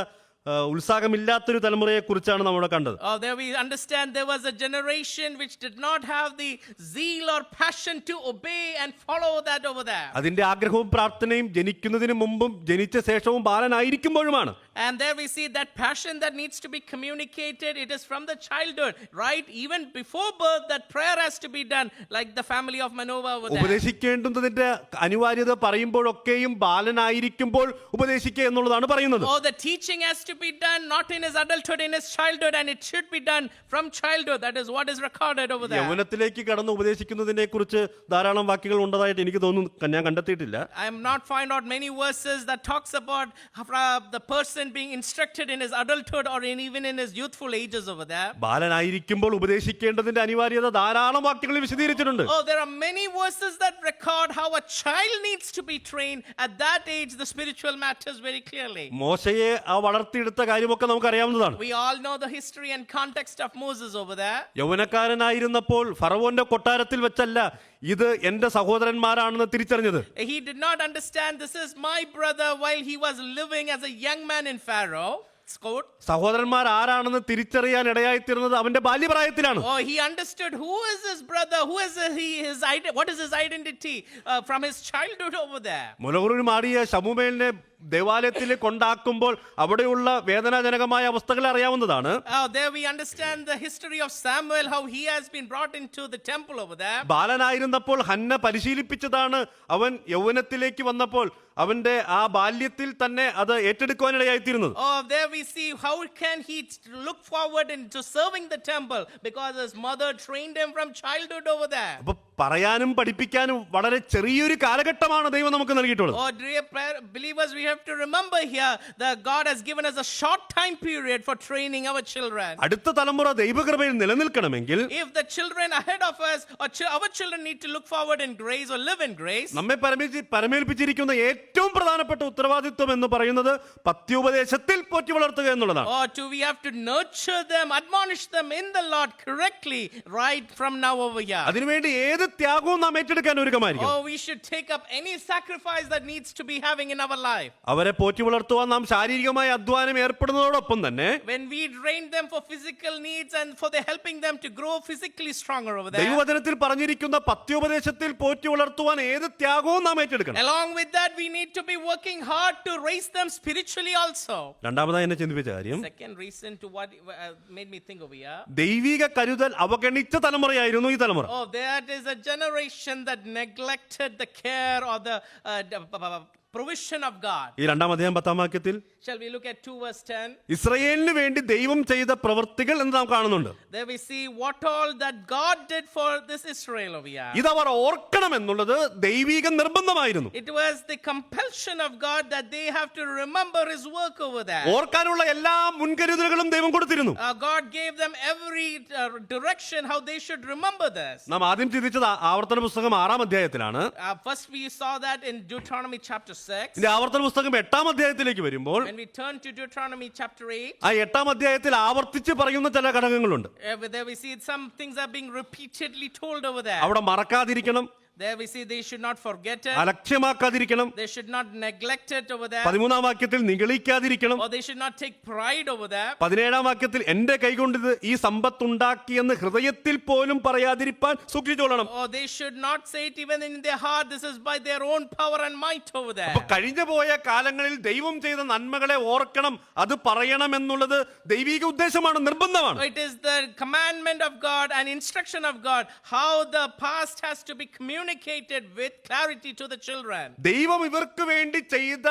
Speaker 1: ഉത്സാഹമില്ലാത്തൊരു തലമുറയെ കുറിച്ചാണ് നമ്മൾ കണ്ടത്.
Speaker 2: There we understand there was a generation which did not have the zeal or passion to obey and follow that over there.
Speaker 1: അതിന്റെ ആഗ്രഹവും പ്രാർത്ഥനയും ജനിക്കുന്നതിന് മുമ്പും ജനിച്ച ശേഷവും ബാലനായിരിക്കുമ്പോഴുമാണ്.
Speaker 2: And there we see that passion that needs to be communicated. It is from the childhood, right? Even before birth, that prayer has to be done, like the family of Manoah over there.
Speaker 1: ഉപദേശിക്കേണ്ടുന്നതിന്റെ അനിവാര്യത പറയുമ്പോഴൊക്കെയും ബാലനായിരിക്കുമ്പോൾ ഉപദേശിക്കുക എന്നുള്ളതാണ് പറയുന്നത്.
Speaker 2: Oh, the teaching has to be done not in his adulthood, in his childhood, and it should be done from childhood. That is what is recorded over there.
Speaker 1: യൗവനത്തിലേക്ക് കടന്ന് ഉപദേശിക്കുന്നതിനെ കുറിച്ച് ധാരാളം വാക്യങ്ങൾ ഉണ്ടതായിട്ട് എനിക്ക് തോന്നുന്നു, ഞാൻ കണ്ടെത്തിയിട്ടില്ല.
Speaker 2: I am not find out many verses that talks about the person being instructed in his adulthood or even in his youthful ages over there.
Speaker 1: ബാലനായിരിക്കുമ്പോൾ ഉപദേശിക്കേണ്ടതിന്റെ അനിവാര്യത ധാരാളം വാക്യങ്ങളിൽ വിശദീകരിച്ചിട്ടുണ്ട്.
Speaker 2: Oh, there are many verses that record how a child needs to be trained at that age, the spiritual matters very clearly.
Speaker 1: മോശയെ വളർത്തിയെടുത്ത കാര്യമൊക്കെ നമുക്ക് അറിയാവുന്നതാണ്.
Speaker 2: We all know the history and context of Moses over there.
Speaker 1: യൗവനക്കാരനായിരുന്നപ്പോൾ ഫറവോന്റെ കൊട്ടാരത്തിൽ വെച്ചല്ല ഇത് എന്റെ സഹോദരന്മാരാണെന്ന് തിരിച്ചറിഞ്ഞത്.
Speaker 2: He did not understand this is my brother while he was living as a young man in Pharaoh.
Speaker 1: സഹോദരന്മാർ ആരാണെന്ന് തിരിച്ചറിയാൻ ഇടയായിത്തീർന്നത് അവന്റെ ബാല്യപ്രായത്തിലാണ്.
Speaker 2: Oh, he understood who is his brother, who is what is his identity from his childhood over there.
Speaker 1: മുലകുരുവിൽ മാറിയ ശമൂവേലിനെ ദേവാലയത്തിൽ കൊണ്ടാക്കുമ്പോൾ അവിടെയുള്ള വേദനാജനകമായ അവസ്ഥകൾ അറിയാവുന്നതാണ്.
Speaker 2: There we understand the history of Samuel, how he has been brought into the temple over there.
Speaker 1: ബാലനായിരുന്നപ്പോൾ Hannah പരിശീലിപ്പിച്ചതാണ്. അവൻ യൗവനത്തിലേക്ക് വന്നപ്പോൾ അവന്റെ ആ ബാല്യത്തിൽ തന്നെ അത് ഏറ്റെടുക്കുവാനിടയായിത്തീരുന്നത്.
Speaker 2: There we see how can he look forward into serving the temple because his mother trained him from childhood over there.
Speaker 1: അപ്പൊ പറയാനും പഠിപ്പിക്കാനും വളരെ ചെറിയൊരു കാലഘട്ടമാണ് ദൈവം നമുക്ക് നൽകിയിട്ടുള്ളത്.
Speaker 2: Dear believers, we have to remember here that God has given us a short time period for training our children.
Speaker 1: അടുത്ത തലമുറ ദൈവകൃപയിൽ നിലനിൽക്കണമെങ്കിൽ,
Speaker 2: if the children ahead of us or our children need to look forward in grace or live in grace,
Speaker 1: നമ്മെ പരമേൽപ്പിച്ചിരിക്കുന്ന ഏറ്റവും പ്രധാനപ്പെട്ട ഉത്തരവാദിത്വം എന്ന് പറയുന്നത് പത്യോപദേശത്തിൽ പോറ്റി വളർത്തുക എന്നുള്ളതാണ്.
Speaker 2: we have to nurture them, admonish them in the Lord correctly right from now over here.
Speaker 1: അതിനുവേണ്ടി ഏത് ത്യാഗവും നാം ഏറ്റെടുക്കാൻ ഒരുക്കമായിരിക്കും.
Speaker 2: We should take up any sacrifice that needs to be having in our life.
Speaker 1: അവരെ പോറ്റി വളർത്തുവാൻ നാം ശാരീരികമായ അധ്വാനം ഏർപ്പെടുന്നതോടൊപ്പം തന്നെ
Speaker 2: when we train them for physical needs and for the helping them to grow physically stronger over there,
Speaker 1: ദൈവവചനത്തിൽ പറഞ്ഞിരിക്കുന്ന പത്യോപദേശത്തിൽ പോറ്റി വളർത്തുവാൻ ഏത് ത്യാഗവും നാം ഏറ്റെടുക്കണം.
Speaker 2: along with that we need to be working hard to raise them spiritually also.
Speaker 1: രണ്ടാമതായി എന്നെ ചിന്തിപ്പിച്ച കാര്യം,
Speaker 2: second reason to what made me think over here,
Speaker 1: ദൈവിക കരുതൽ അവഗണിച്ച തലമുറയായിരുന്നു ഈ തലമുറ.
Speaker 2: that is a generation that neglected the care or the provision of God.
Speaker 1: ഈ രണ്ടാം അധ്യായം 10-ാം വാക്യത്തിൽ
Speaker 2: shall we look at 2 verse 10?
Speaker 1: ഇസ്രായേലിന് വേണ്ടി ദൈവം ചെയ്ത പ്രവൃത്തികൾ എന്ന് നാം കാണുന്നുണ്ട്.
Speaker 2: There we see what all that God did for this Israel over here.
Speaker 1: ഇത് അവർ ഓർക്കണം എന്നുള്ളത് ദൈവിക നിർബന്ധമായിരുന്നു.
Speaker 2: It was the compulsion of God that they have to remember his work over there.
Speaker 1: ഓർക്കാനുള്ള എല്ലാ മുൻകരുതലുകളും ദൈവം കൊടുത്തിരുന്നു.
Speaker 2: God gave them every direction how they should remember this.
Speaker 1: നാം ആദ്യം ചിന്തിച്ചത് ആവർത്തന പുസ്തകം 6-ാം അധ്യായത്തിലാണ്.
Speaker 2: First we saw that in Deuteronomy chapter 6.
Speaker 1: ഇതിന്റെ ആവർത്തന പുസ്തകം 8-ാം അധ്യായത്തിലേക്ക് വരുമ്പോൾ,
Speaker 2: when we turn to Deuteronomy chapter 8,
Speaker 1: ആ 8-ാം അധ്യായത്തിൽ ആവർത്തിച്ച് പറയുന്ന ചില ഘടകങ്ങളുണ്ട്.
Speaker 2: there we see some things are being repeatedly told over there.
Speaker 1: അവിടെ മറക്കാതിരിക്കണം,
Speaker 2: there we see they should not forget it,
Speaker 1: അലക്ഷ്യമാക്കാതിരിക്കണം,
Speaker 2: they should not neglect it over there,
Speaker 1: 13-ാം വാക്യത്തിൽ നിഗളിക്കാതിരിക്കണം,
Speaker 2: or they should not take pride over there,
Speaker 1: 17-ാം വാക്യത്തിൽ എന്റെ കൈകൊണ്ട് ഈ സമ്പത്ത് ഉണ്ടാക്കിയെന്ന് ഹൃദയത്തിൽ പോലും പറയാതിരിപ്പാൻ സൂക്ഷിച്ചോളണം.
Speaker 2: or they should not say it even in their heart, this is by their own power and might over there.
Speaker 1: അപ്പൊ കഴിഞ്ഞു പോയ കാലങ്ങളിൽ ദൈവം ചെയ്ത നന്മകളെ ഓർക്കണം, അത് പറയണം എന്നുള്ളത് ദൈവിക ഉദ്ദേശമാണ്, നിർബന്ധമാണ്.
Speaker 2: it is the commandment of God and instruction of God how the past has to be communicated with clarity to the children.
Speaker 1: ദൈവം ഇവർക്ക് വേണ്ടി ചെയ്ത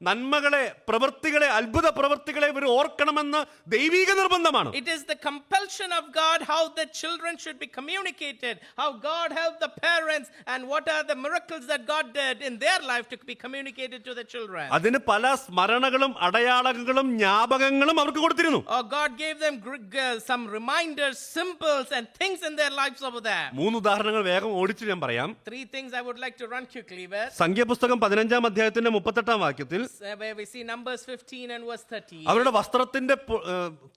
Speaker 1: നന്മകളെ, പ്രവൃത്തികളെ, അത്ഭുത പ്രവൃത്തികളെ ഇവർ ഓർക്കണമെന്ന് ദൈവിക നിർബന്ധമാണ്.
Speaker 2: It is the compulsion of God how the children should be communicated, how God helped the parents and what are the miracles that God did in their life to be communicated to the children.
Speaker 1: അതിന് പല സ്മരണകളും അടയാളങ്ങളും ജ്ഞാപകങ്ങളും അവർക്ക് കൊടുത്തിരുന്നു.
Speaker 2: God gave them some reminders, symbols and things in their lives over there.
Speaker 1: 3 ഉദാഹരണങ്ങൾ വേഗം ഓടിച്ച് ഞാൻ പറയാം.
Speaker 2: 3 things I would like to run quickly with.
Speaker 1: സംഖ്യാപുസ്തകം 15-ാം അധ്യായത്തിന്റെ 38-ാം വാക്യത്തിൽ
Speaker 2: where we see Numbers 15 and verse 30.
Speaker 1: അവരുടെ വസ്ത്രത്തിന്റെ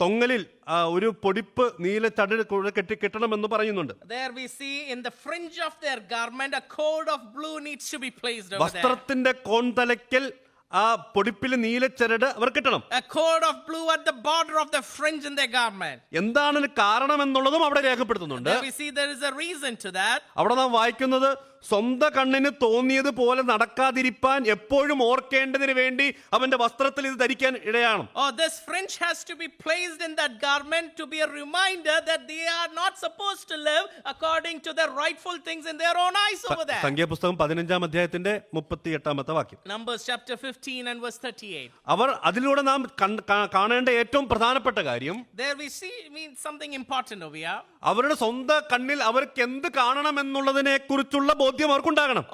Speaker 1: തൊങ്ങലിൽ ഒരു പൊടിപ്പ് നീല ചടട് കെട്ടണമെന്ന് പറയുന്നുണ്ട്.
Speaker 2: There we see in the fringe of their garment a cord of blue needs to be placed over there.
Speaker 1: വസ്ത്രത്തിന്റെ കോൺതലയ്ക്കൽ ആ പൊടിപ്പിൽ നീലച്ചരട് അവർ കെട്ടണം.
Speaker 2: A cord of blue at the border of the fringe in their garment.
Speaker 1: എന്താണ് കാരണം എന്നുള്ളതും അവിടെ രേഖപ്പെടുത്തുന്നുണ്ട്.
Speaker 2: There we see there is a reason to that.
Speaker 1: അവിടെ നാം വായിക്കുന്നത്, സ്വന്തം കണ്ണിന് തോന്നിയത് പോലെ നടക്കാതിരിപ്പാൻ എപ്പോഴും ഓർക്കേണ്ടതിന് വേണ്ടി അവന്റെ വസ്ത്രത്തിൽ ഇത് ധരിക്കാൻ ഇടയാണ്.
Speaker 2: This fringe has to be placed in that garment to be a reminder that they are not supposed to live according to the rightful things in their own eyes over there.
Speaker 1: സംഖ്യാപുസ്തകം 15-ാം അധ്യായത്തിന്റെ 38-ാമത്തെ വാക്യം.
Speaker 2: Numbers chapter 15 and verse 38.
Speaker 1: അവർ അതിലൂടെ നാം കാണേണ്ട ഏറ്റവും പ്രധാനപ്പെട്ട കാര്യം,
Speaker 2: there we see something important over here.
Speaker 1: അവരുടെ സ്വന്തം കണ്ണിൽ അവർക്ക് എന്ത് കാണണം എന്നുള്ളതിനെ കുറിച്ചുള്ള ബോധ്യം അവർക്കുണ്ടാകണം.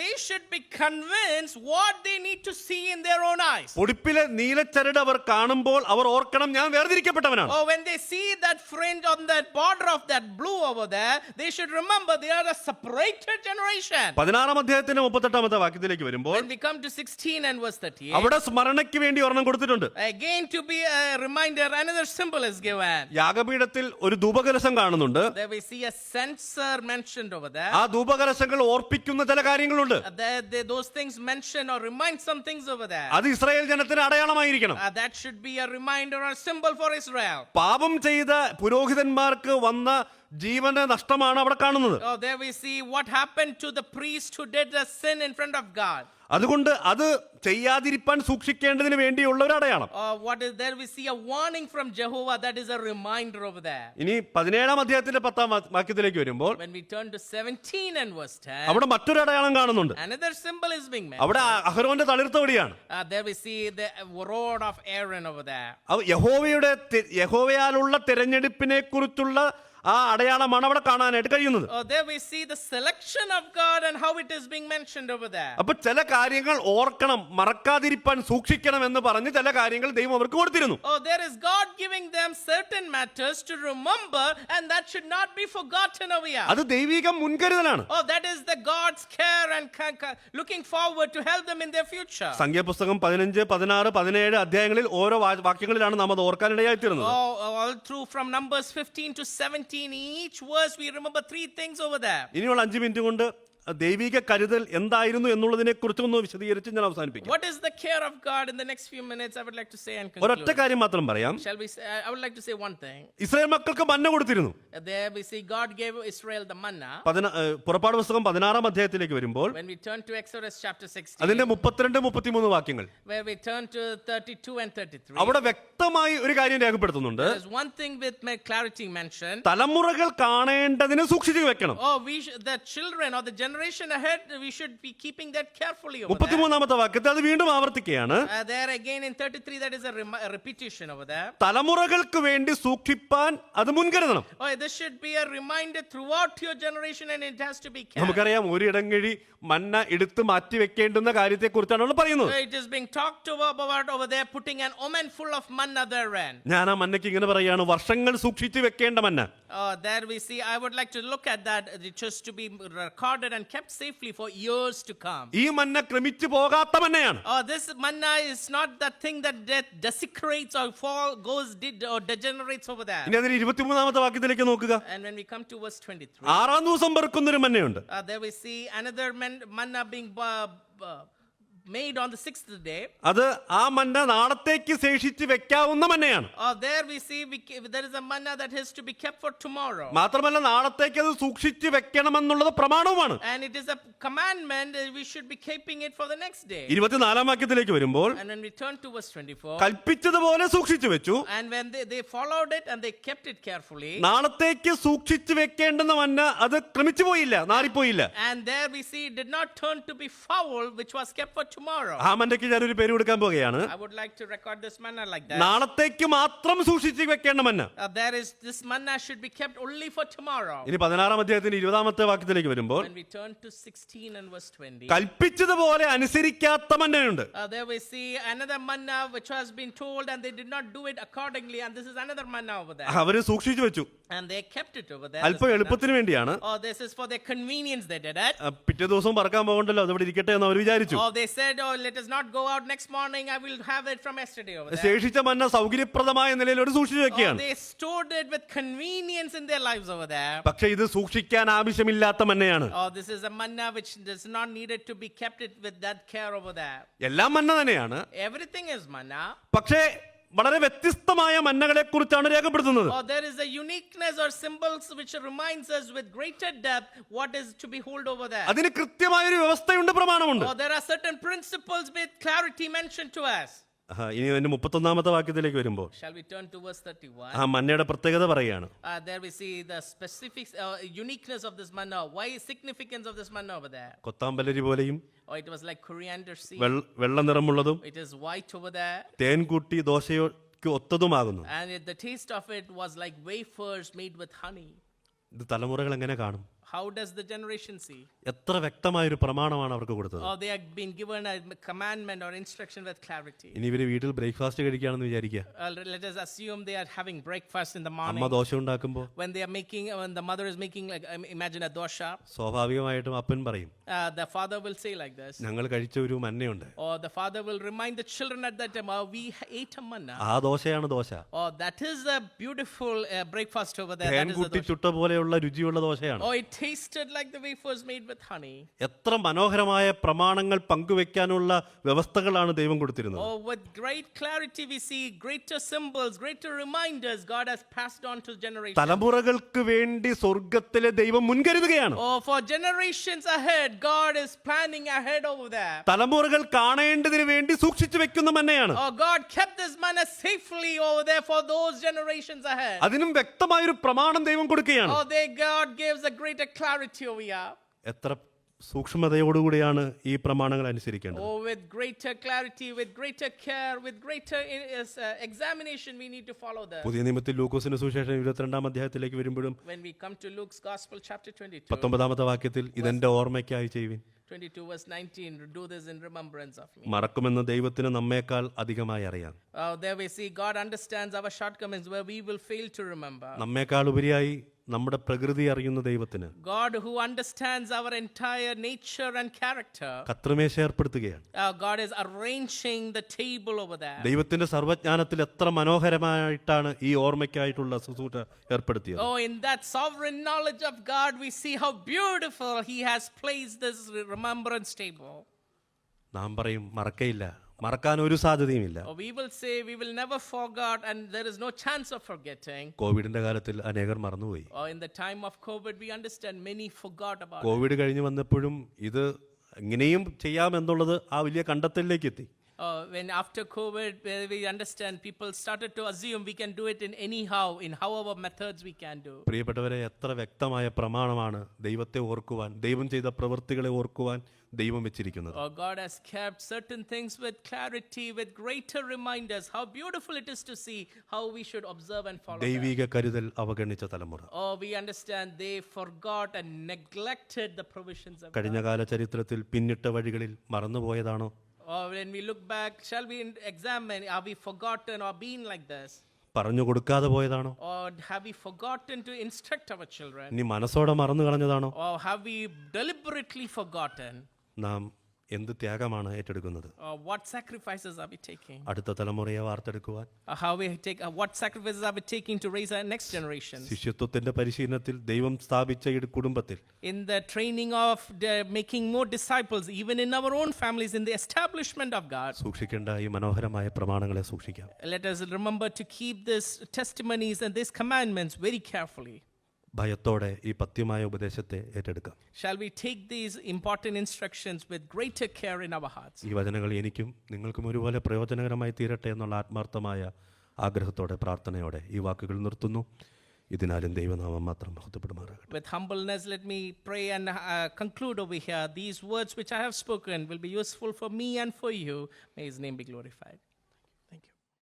Speaker 2: They should be convinced what they need to see in their own eyes.
Speaker 1: പൊടിപ്പിലെ നീലച്ചരട് അവർ കാണുമ്പോൾ അവർ ഓർക്കണം, ഞാൻ വേർതിരിക്കപ്പെട്ടവനാണ്.
Speaker 2: When they see that fringe on that border of that blue over there, they should remember they are a separated generation.
Speaker 1: 16-ാം അധ്യായത്തിന്റെ 38-ാമത്തെ വാക്യത്തിലേക്ക് വരുമ്പോൾ,
Speaker 2: when we come to 16 and verse 38,
Speaker 1: അവിടെ സ്മരണയ്ക്ക് വേണ്ടി ഒരെണ്ണം കൊടുത്തിട്ടുണ്ട്.
Speaker 2: again to be a reminder, another symbol is given.
Speaker 1: യാഗപീഠത്തിൽ ഒരു ധൂപകലശം കാണുന്നുണ്ട്.
Speaker 2: there we see a censer mentioned over there.
Speaker 1: ആ ധൂപകലശങ്ങൾ ഓർപ്പിക്കുന്ന ചില കാര്യങ്ങളുണ്ട്.
Speaker 2: those things mention or remind some things over there.
Speaker 1: അത് ഇസ്രായേൽ ജനത്തിന് അടയാളമായിരിക്കണം.
Speaker 2: that should be a reminder or a symbol for Israel.
Speaker 1: പാപം ചെയ്ത പുരോഹിതന്മാർക്ക് വന്ന ജീവന്റെ നഷ്ടമാണ് അവിടെ കാണുന്നത്.
Speaker 2: there we see what happened to the priest who did the sin in front of God.
Speaker 1: അതുകൊണ്ട് അത് ചെയ്യാതിരിപ്പാൻ സൂക്ഷിക്കേണ്ടതിന് വേണ്ടിയുള്ള ഒരു അടയാളം.
Speaker 2: What is there? We see a warning from Jehovah. That is a reminder over there.
Speaker 1: ഇനി 17-ാം അധ്യായത്തിന്റെ 10-ാം വാക്യത്തിലേക്ക് വരുമ്പോൾ
Speaker 2: When we turn to 17 and verse 10,
Speaker 1: അവിടെ മറ്റൊരു അടയാളം കാണുന്നുണ്ട്.
Speaker 2: another symbol is being made.
Speaker 1: അവിടെ അഹരോന്റെ തളിർത്തോടിയാണ്.
Speaker 2: There we see the rod of Aaron over there.
Speaker 1: യഹോവയാലുള്ള തെരഞ്ഞെടുപ്പിനെ കുറിച്ചുള്ള ആ അടയാളമാണ് അവിടെ കാണാനായിട്ട് കഴിയുന്നത്.
Speaker 2: There we see the selection of God and how it is being mentioned over there.
Speaker 1: അപ്പൊ ചില കാര്യങ്ങൾ ഓർക്കണം, മറക്കാതിരിപ്പാൻ സൂക്ഷിക്കണം എന്ന് പറഞ്ഞ് ചില കാര്യങ്ങൾ ദൈവം അവർക്ക് കൊടുത്തിരുന്നു.
Speaker 2: There is God giving them certain matters to remember, and that should not be forgotten over here.
Speaker 1: അത് ദൈവിക മുൻകരുതലാണ്.
Speaker 2: That is the God's care and looking forward to help them in their future.
Speaker 1: സംഖ്യാപുസ്തകം 15, 16, 17 അധ്യായങ്ങളിൽ ഓരോ വാക്യങ്ങളിലാണ് നാം അത് ഓർക്കാനിടയായി തീർന്നത്.
Speaker 2: All through from Numbers 15 to 17, in each verse we remember 3 things over there.
Speaker 1: ഇനിയുള്ള 5 minute കൊണ്ട് ദൈവിക കരുതൽ എന്തായിരുന്നു എന്നുള്ളതിനെ കുറിച്ചൊന്ന് വിശദീകരിച്ച് ഞാൻ അവസാനിപ്പിക്കാം.
Speaker 2: What is the care of God? In the next few minutes I would like to say and conclude.
Speaker 1: ഒരൊറ്റ കാര്യം മാത്രം പറയാം.
Speaker 2: Shall we say, I would like to say one thing.
Speaker 1: Israel മക്കൾക്ക് മന്ന കൊടുത്തിരുന്നു.
Speaker 2: There we see God gave Israel the manna.
Speaker 1: പുറപ്പാട് പുസ്തകം 16-ാം അധ്യായത്തിലേക്ക് വരുമ്പോൾ
Speaker 2: When we turn to Exodus chapter 16,
Speaker 1: അതിന്റെ 32, 33 വാക്യങ്ങൾ,
Speaker 2: where we turn to 32 and 33,
Speaker 1: അവിടെ വ്യക്തമായി ഒരു കാര്യം രേഖപ്പെടുത്തുന്നുണ്ട്.
Speaker 2: there is one thing with my clarity mentioned.
Speaker 1: തലമുറകൾ കാണേണ്ടതിന് സൂക്ഷിച്ചു വെക്കണം.
Speaker 2: The children or the generation ahead, we should be keeping that carefully over there.
Speaker 1: 33-ാമത്തെ വാക്യത്തിൽ അത് വീണ്ടും ആവർത്തിക്കുകയാണ്.
Speaker 2: There again in 33, that is a repetition over there.
Speaker 1: തലമുറകൾക്ക് വേണ്ടി സൂക്ഷിപ്പാൻ അത് മുൻകരുതണം.
Speaker 2: This should be a reminder throughout your generation, and it has to be careful.
Speaker 1: നമുക്കറിയാം ഒരു ഇടങ്ങഴി മന്ന എടുത്ത് മാറ്റി വെക്കേണ്ടുന്ന കാര്യത്തെ കുറിച്ചാണ് പറയുന്നത്.
Speaker 2: It is being talked about over there, putting an omen full of manna therein.
Speaker 1: ഞാൻ ആ മന്നയ്ക്ക് ഇങ്ങനെ പറയാണ്, വർഷങ്ങൾ സൂക്ഷിച്ചു വെക്കേണ്ട മന്ന.
Speaker 2: There we see, I would like to look at that. It is to be recorded and kept safely for years to come.
Speaker 1: ഈ മന്ന ക്രമിച്ചു പോകാത്ത മന്നയാണ്.
Speaker 2: This manna is not the thing that desecrates or or degenerates over there.
Speaker 1: ഇനി അതിന് 23-ാമത്തെ വാക്യത്തിലേക്ക് നോക്കുക.
Speaker 2: And when we come to verse 23,
Speaker 1: 6-ാം ദിവസം പെറുക്കുന്നൊരു മന്നയുണ്ട്.
Speaker 2: there we see another manna being made on the 6th day.
Speaker 1: അത് ആ മന്ന നാളത്തേക്ക് ശേഷിച്ച് വെക്കാവുന്ന മന്നയാണ്.
Speaker 2: There we see there is a manna that has to be kept for tomorrow.
Speaker 1: മാത്രമല്ല നാളത്തേക്ക് അത് സൂക്ഷിച്ച് വെക്കണമെന്നുള്ളത് പ്രമാണവുമാണ്.
Speaker 2: And it is a commandment that we should be keeping it for the next day.
Speaker 1: 24-ാം വാക്യത്തിലേക്ക് വരുമ്പോൾ,
Speaker 2: And when we turn to verse 24,
Speaker 1: കൽപ്പിച്ചതുപോലെ സൂക്ഷിച്ചു വെച്ചു.
Speaker 2: and when they followed it and they kept it carefully,
Speaker 1: നാളത്തേക്ക് സൂക്ഷിച്ചു വെക്കേണ്ടുന്ന മന്ന അത് ക്രമിച്ചു പോയില്ല, നാറിപ്പോയില്ല.
Speaker 2: and there we see it did not turn to be foul, which was kept for tomorrow.
Speaker 1: ആ മന്നയ്ക്ക് ഞാനൊരു പേര് കൊടുക്കാൻ പോകുകയാണ്.
Speaker 2: I would like to record this manna like that.
Speaker 1: നാളത്തേക്ക് മാത്രം സൂക്ഷിച്ച് വെക്കേണ്ട മന്ന.
Speaker 2: There is this manna should be kept only for tomorrow.
Speaker 1: ഇനി 16-ാം അധ്യായത്തിന്റെ 20-ാമത്തെ വാക്യത്തിലേക്ക് വരുമ്പോൾ,
Speaker 2: When we turn to 16 and verse 20,
Speaker 1: കൽപ്പിച്ചതുപോലെ അനുസരിക്കാത്ത മന്നയുണ്ട്.
Speaker 2: there we see another manna which has been told and they did not do it accordingly, and this is another manna over there.
Speaker 1: അവര് സൂക്ഷിച്ചു വെച്ചു.
Speaker 2: And they kept it over there.
Speaker 1: അല്പം എളുപ്പത്തിന് വേണ്ടിയാണ്.
Speaker 2: This is for their convenience they did it.
Speaker 1: പിറ്റേ ദിവസം പറക്കാൻ പോകണ്ടല്ലോ, അതവിടെ ഇരിക്കട്ടെ എന്ന് അവർ വിചാരിച്ചു.
Speaker 2: They said, let us not go out next morning, I will have it from yesterday over there.
Speaker 1: ശേഷിച്ച മന്ന സൗകര്യപ്രദമായ നിലയിൽ ഒരു സൂക്ഷിച്ചു വെക്കുകയാണ്.
Speaker 2: They stored it with convenience in their lives over there.
Speaker 1: പക്ഷേ ഇത് സൂക്ഷിക്കാൻ ആവശ്യമില്ലാത്ത മന്നയാണ്.
Speaker 2: This is a manna which does not needed to be kept it with that care over there.
Speaker 1: എല്ലാം മന്ന തന്നെയാണ്.
Speaker 2: Everything is manna.
Speaker 1: പക്ഷേ വളരെ വ്യത്യസ്തമായ മന്നകളെ കുറിച്ചാണ് രേഖപ്പെടുത്തുന്നത്.
Speaker 2: There is a uniqueness or symbols which reminds us with greater depth what is to behold over there.
Speaker 1: അതിന് കൃത്യമായ ഒരു വ്യവസ്ഥയുണ്ട്, പ്രമാണമുണ്ട്.
Speaker 2: There are certain principles with clarity mentioned to us.
Speaker 1: ഇനി അതിന്റെ 31-ാമത്തെ വാക്യത്തിലേക്ക് വരുമ്പോൾ,
Speaker 2: Shall we turn to verse 31?
Speaker 1: ആ മന്നയുടെ പ്രത്യേകത പറയുകയാണ്.
Speaker 2: There we see the specifics, uniqueness of this manna. Why significance of this manna over there?
Speaker 1: കൊത്താമ്പലരി പോലെയും
Speaker 2: It was like coriander seed.
Speaker 1: വെള്ള നിറമുള്ളതും
Speaker 2: It is white over there.
Speaker 1: തേൻ കൂട്ടി ദോശയ്ക്ക് ഒത്തതുമാകുന്നു.
Speaker 2: And the taste of it was like wafers made with honey.
Speaker 1: ഇത് തലമുറകൾ എങ്ങനെ കാണും?
Speaker 2: How does the generation see?
Speaker 1: എത്ര വ്യക്തമായ ഒരു പ്രമാണമാണ് അവർക്ക് കൊടുത്തത്.
Speaker 2: They have been given a commandment or instruction with clarity.
Speaker 1: ഇനി ഇവര് വീട്ടിൽ ബ്രേക്ക്ഫാസ്റ്റ് കഴിക്കുകയാണെന്ന് വിചാരിക്കുക.
Speaker 2: Let us assume they are having breakfast in the morning.
Speaker 1: അമ്മ ദോശ ഉണ്ടാക്കുമ്പോൾ,
Speaker 2: When the mother is making, like, imagine a dosha.
Speaker 1: സ്വാഭാവികമായിട്ടും അപ്പൻ പറയും,
Speaker 2: The father will say like this.
Speaker 1: ഞങ്ങൾ കഴിച്ച ഒരു മന്നയുണ്ട്.
Speaker 2: Or the father will remind the children at that time, we ate a manna.
Speaker 1: ആ ദോശയാണ് dosa.
Speaker 2: That is a beautiful breakfast over there.
Speaker 1: തേൻ
Speaker 2: That is the
Speaker 1: കൂട്ടി
Speaker 2: dosha.
Speaker 1: ചുട്ട പോലെയുള്ള രുചിയുള്ള ദോശയാണ്.
Speaker 2: It tasted like the wafers made with honey.
Speaker 1: എത്ര മനോഹരമായ പ്രമാണങ്ങൾ പങ്കുവെക്കാനുള്ള വ്യവസ്ഥകളാണ് ദൈവം കൊടുത്തിരുന്നത്.
Speaker 2: Oh, with great clarity we see greater symbols, greater reminders God has passed on to generations.
Speaker 1: തലമുറകൾക്ക് വേണ്ടി സ്വർഗത്തിലെ ദൈവം മുൻകരുതുകയാണ്.
Speaker 2: Oh, for generations ahead, God is planning ahead over there.
Speaker 1: തലമുറകൾ കാണേണ്ടതിന് വേണ്ടി സൂക്ഷിച്ചു വെക്കുന്ന മന്നയാണ്.
Speaker 2: Oh, God kept this manna safely over there for those generations ahead.
Speaker 1: അതിനും വ്യക്തമായൊരു പ്രമാണം ദൈവം കൊടുക്കുകയാണ്.
Speaker 2: Oh, God gives a greater clarity over here.
Speaker 1: എത്ര സൂക്ഷ്മതയോടുകൂടിയാണ് ഈ പ്രമാണങ്ങൾ അനുസരിക്കേണ്ടത്.
Speaker 2: Oh, with greater clarity, with greater care, with greater examination, we need to follow that.
Speaker 1: പുതിയ നിയമത്തിൽ ലൂക്കോസിന്റെ സുവിശേഷം 22-ാം അധ്യായത്തിലേക്ക് വരുമ്പോഴും
Speaker 2: When we come to Luke's Gospel, chapter 22,
Speaker 1: 19-ാമത്തെ വാക്യത്തിൽ ഇതെന്റെ ഓർമ്മയ്ക്കായി ചെയ്യുവിൻ.
Speaker 2: 22 verse 19, do this in remembrance of me.
Speaker 1: മറക്കുമെന്ന് ദൈവത്തിന് നമ്മേക്കാൾ അധികമായി അറിയാം.
Speaker 2: There we see God understands our shortcomings where we will fail to remember.
Speaker 1: നമ്മേക്കാൾ ഉപരിയായി നമ്മുടെ പ്രകൃതി അറിയുന്ന ദൈവത്തിന്
Speaker 2: God who understands our entire nature and character.
Speaker 1: കത്രിമേശ ഏർപ്പെടുത്തുകയാണ്.
Speaker 2: God is arranging the table over there.
Speaker 1: ദൈവത്തിന്റെ സർവ്വജ്ഞാനത്തിൽ എത്ര മനോഹരമായിട്ടാണ് ഈ ഓർമ്മയ്ക്കായിട്ടുള്ള ശുശ്രൂഷ ഏർപ്പെടുത്തിയത്.
Speaker 2: Oh, in that sovereign knowledge of God, we see how beautiful He has placed this remembrance table.
Speaker 1: നാം പറയും മറക്കയില്ല, മറക്കാൻ ഒരു സാധ്യതയുമില്ല.
Speaker 2: We will say we will never forget and there is no chance of forgetting.
Speaker 1: കോവിഡിന്റെ കാലത്തിൽ അനേകർ മറന്നുപോയി.
Speaker 2: In the time of COVID, we understand many forgot about it.
Speaker 1: Covid കഴിഞ്ഞ് വന്നപ്പോഴും ഇത് ഇങ്ങനെയും ചെയ്യാമെന്നുള്ളത് ആ വലിയ കണ്ടെത്തലിലേക്ക് എത്തി.
Speaker 2: When after COVID, we understand people started to assume we can do it in anyhow, in however methods we can do.
Speaker 1: പ്രിയപ്പെട്ടവരെ, എത്ര വ്യക്തമായ പ്രമാണമാണ് ദൈവത്തെ ഓർക്കുവാൻ, ദൈവം ചെയ്ത പ്രവൃത്തികളെ ഓർക്കുവാൻ ദൈവം വെച്ചിരിക്കുന്നത്.
Speaker 2: God has kept certain things with clarity, with greater reminders. How beautiful it is to see how we should observe and follow.
Speaker 1: ദൈവിക കരുതൽ അവഗണിച്ച തലമുറ.
Speaker 2: We understand they forgot and neglected the provisions of God.
Speaker 1: കഴിഞ്ഞകാല ചരിത്രത്തിൽ പിന്നിട്ട വഴികളിൽ മറന്നുപോയതാണോ?
Speaker 2: When we look back, shall we examine, are we forgotten or been like this?
Speaker 1: പറഞ്ഞു കൊടുക്കാതെ പോയതാണോ?
Speaker 2: Or have we forgotten to instruct our children?
Speaker 1: ഇനി മനസ്സോടെ മറന്നു കളഞ്ഞതാണോ?
Speaker 2: Or have we deliberately forgotten?
Speaker 1: നാം എന്ത് ത്യാഗമാണ് ഏറ്റെടുക്കുന്നത്?
Speaker 2: What sacrifices are we taking?
Speaker 1: അടുത്ത തലമുറയെ വാർത്തെടുക്കുവാൻ
Speaker 2: what sacrifices are we taking to raise our next generation?
Speaker 1: ശിഷ്യത്വത്തിന്റെ പരിശീലനത്തിൽ ദൈവം സ്ഥാപിച്ച ഈ കുടുംബത്തിൽ,
Speaker 2: In the training of making more disciples, even in our own families, in the establishment of God,
Speaker 1: സൂക്ഷിക്കേണ്ട ഈ മനോഹരമായ പ്രമാണങ്ങളെ സൂക്ഷിക്കാം.
Speaker 2: let us remember to keep these testimonies and these commandments very carefully.
Speaker 1: ഭയത്തോടെ ഈ പത്യമായ ഉപദേശത്തെ ഏറ്റെടുക്കാം.
Speaker 2: Shall we take these important instructions with greater care in our hearts?
Speaker 1: ഈ വചനങ്ങൾ എനിക്കും നിങ്ങൾക്കും ഒരുപോലെ പ്രയോജനകരമായി തീരട്ടെ എന്നുള്ള ആത്മാർത്ഥമായ ആഗ്രഹത്തോടെ, പ്രാർത്ഥനയോടെ ഈ വാക്കുകൾ നിർത്തുന്നു. ഇതിനാലും ദൈവനാമം മാത്രം മഹത്വപ്പെടുമാറാകട്ടെ.
Speaker 2: With humbleness, let me pray and conclude over here. These words which I have spoken will be useful for me and for you. May His name be glorified.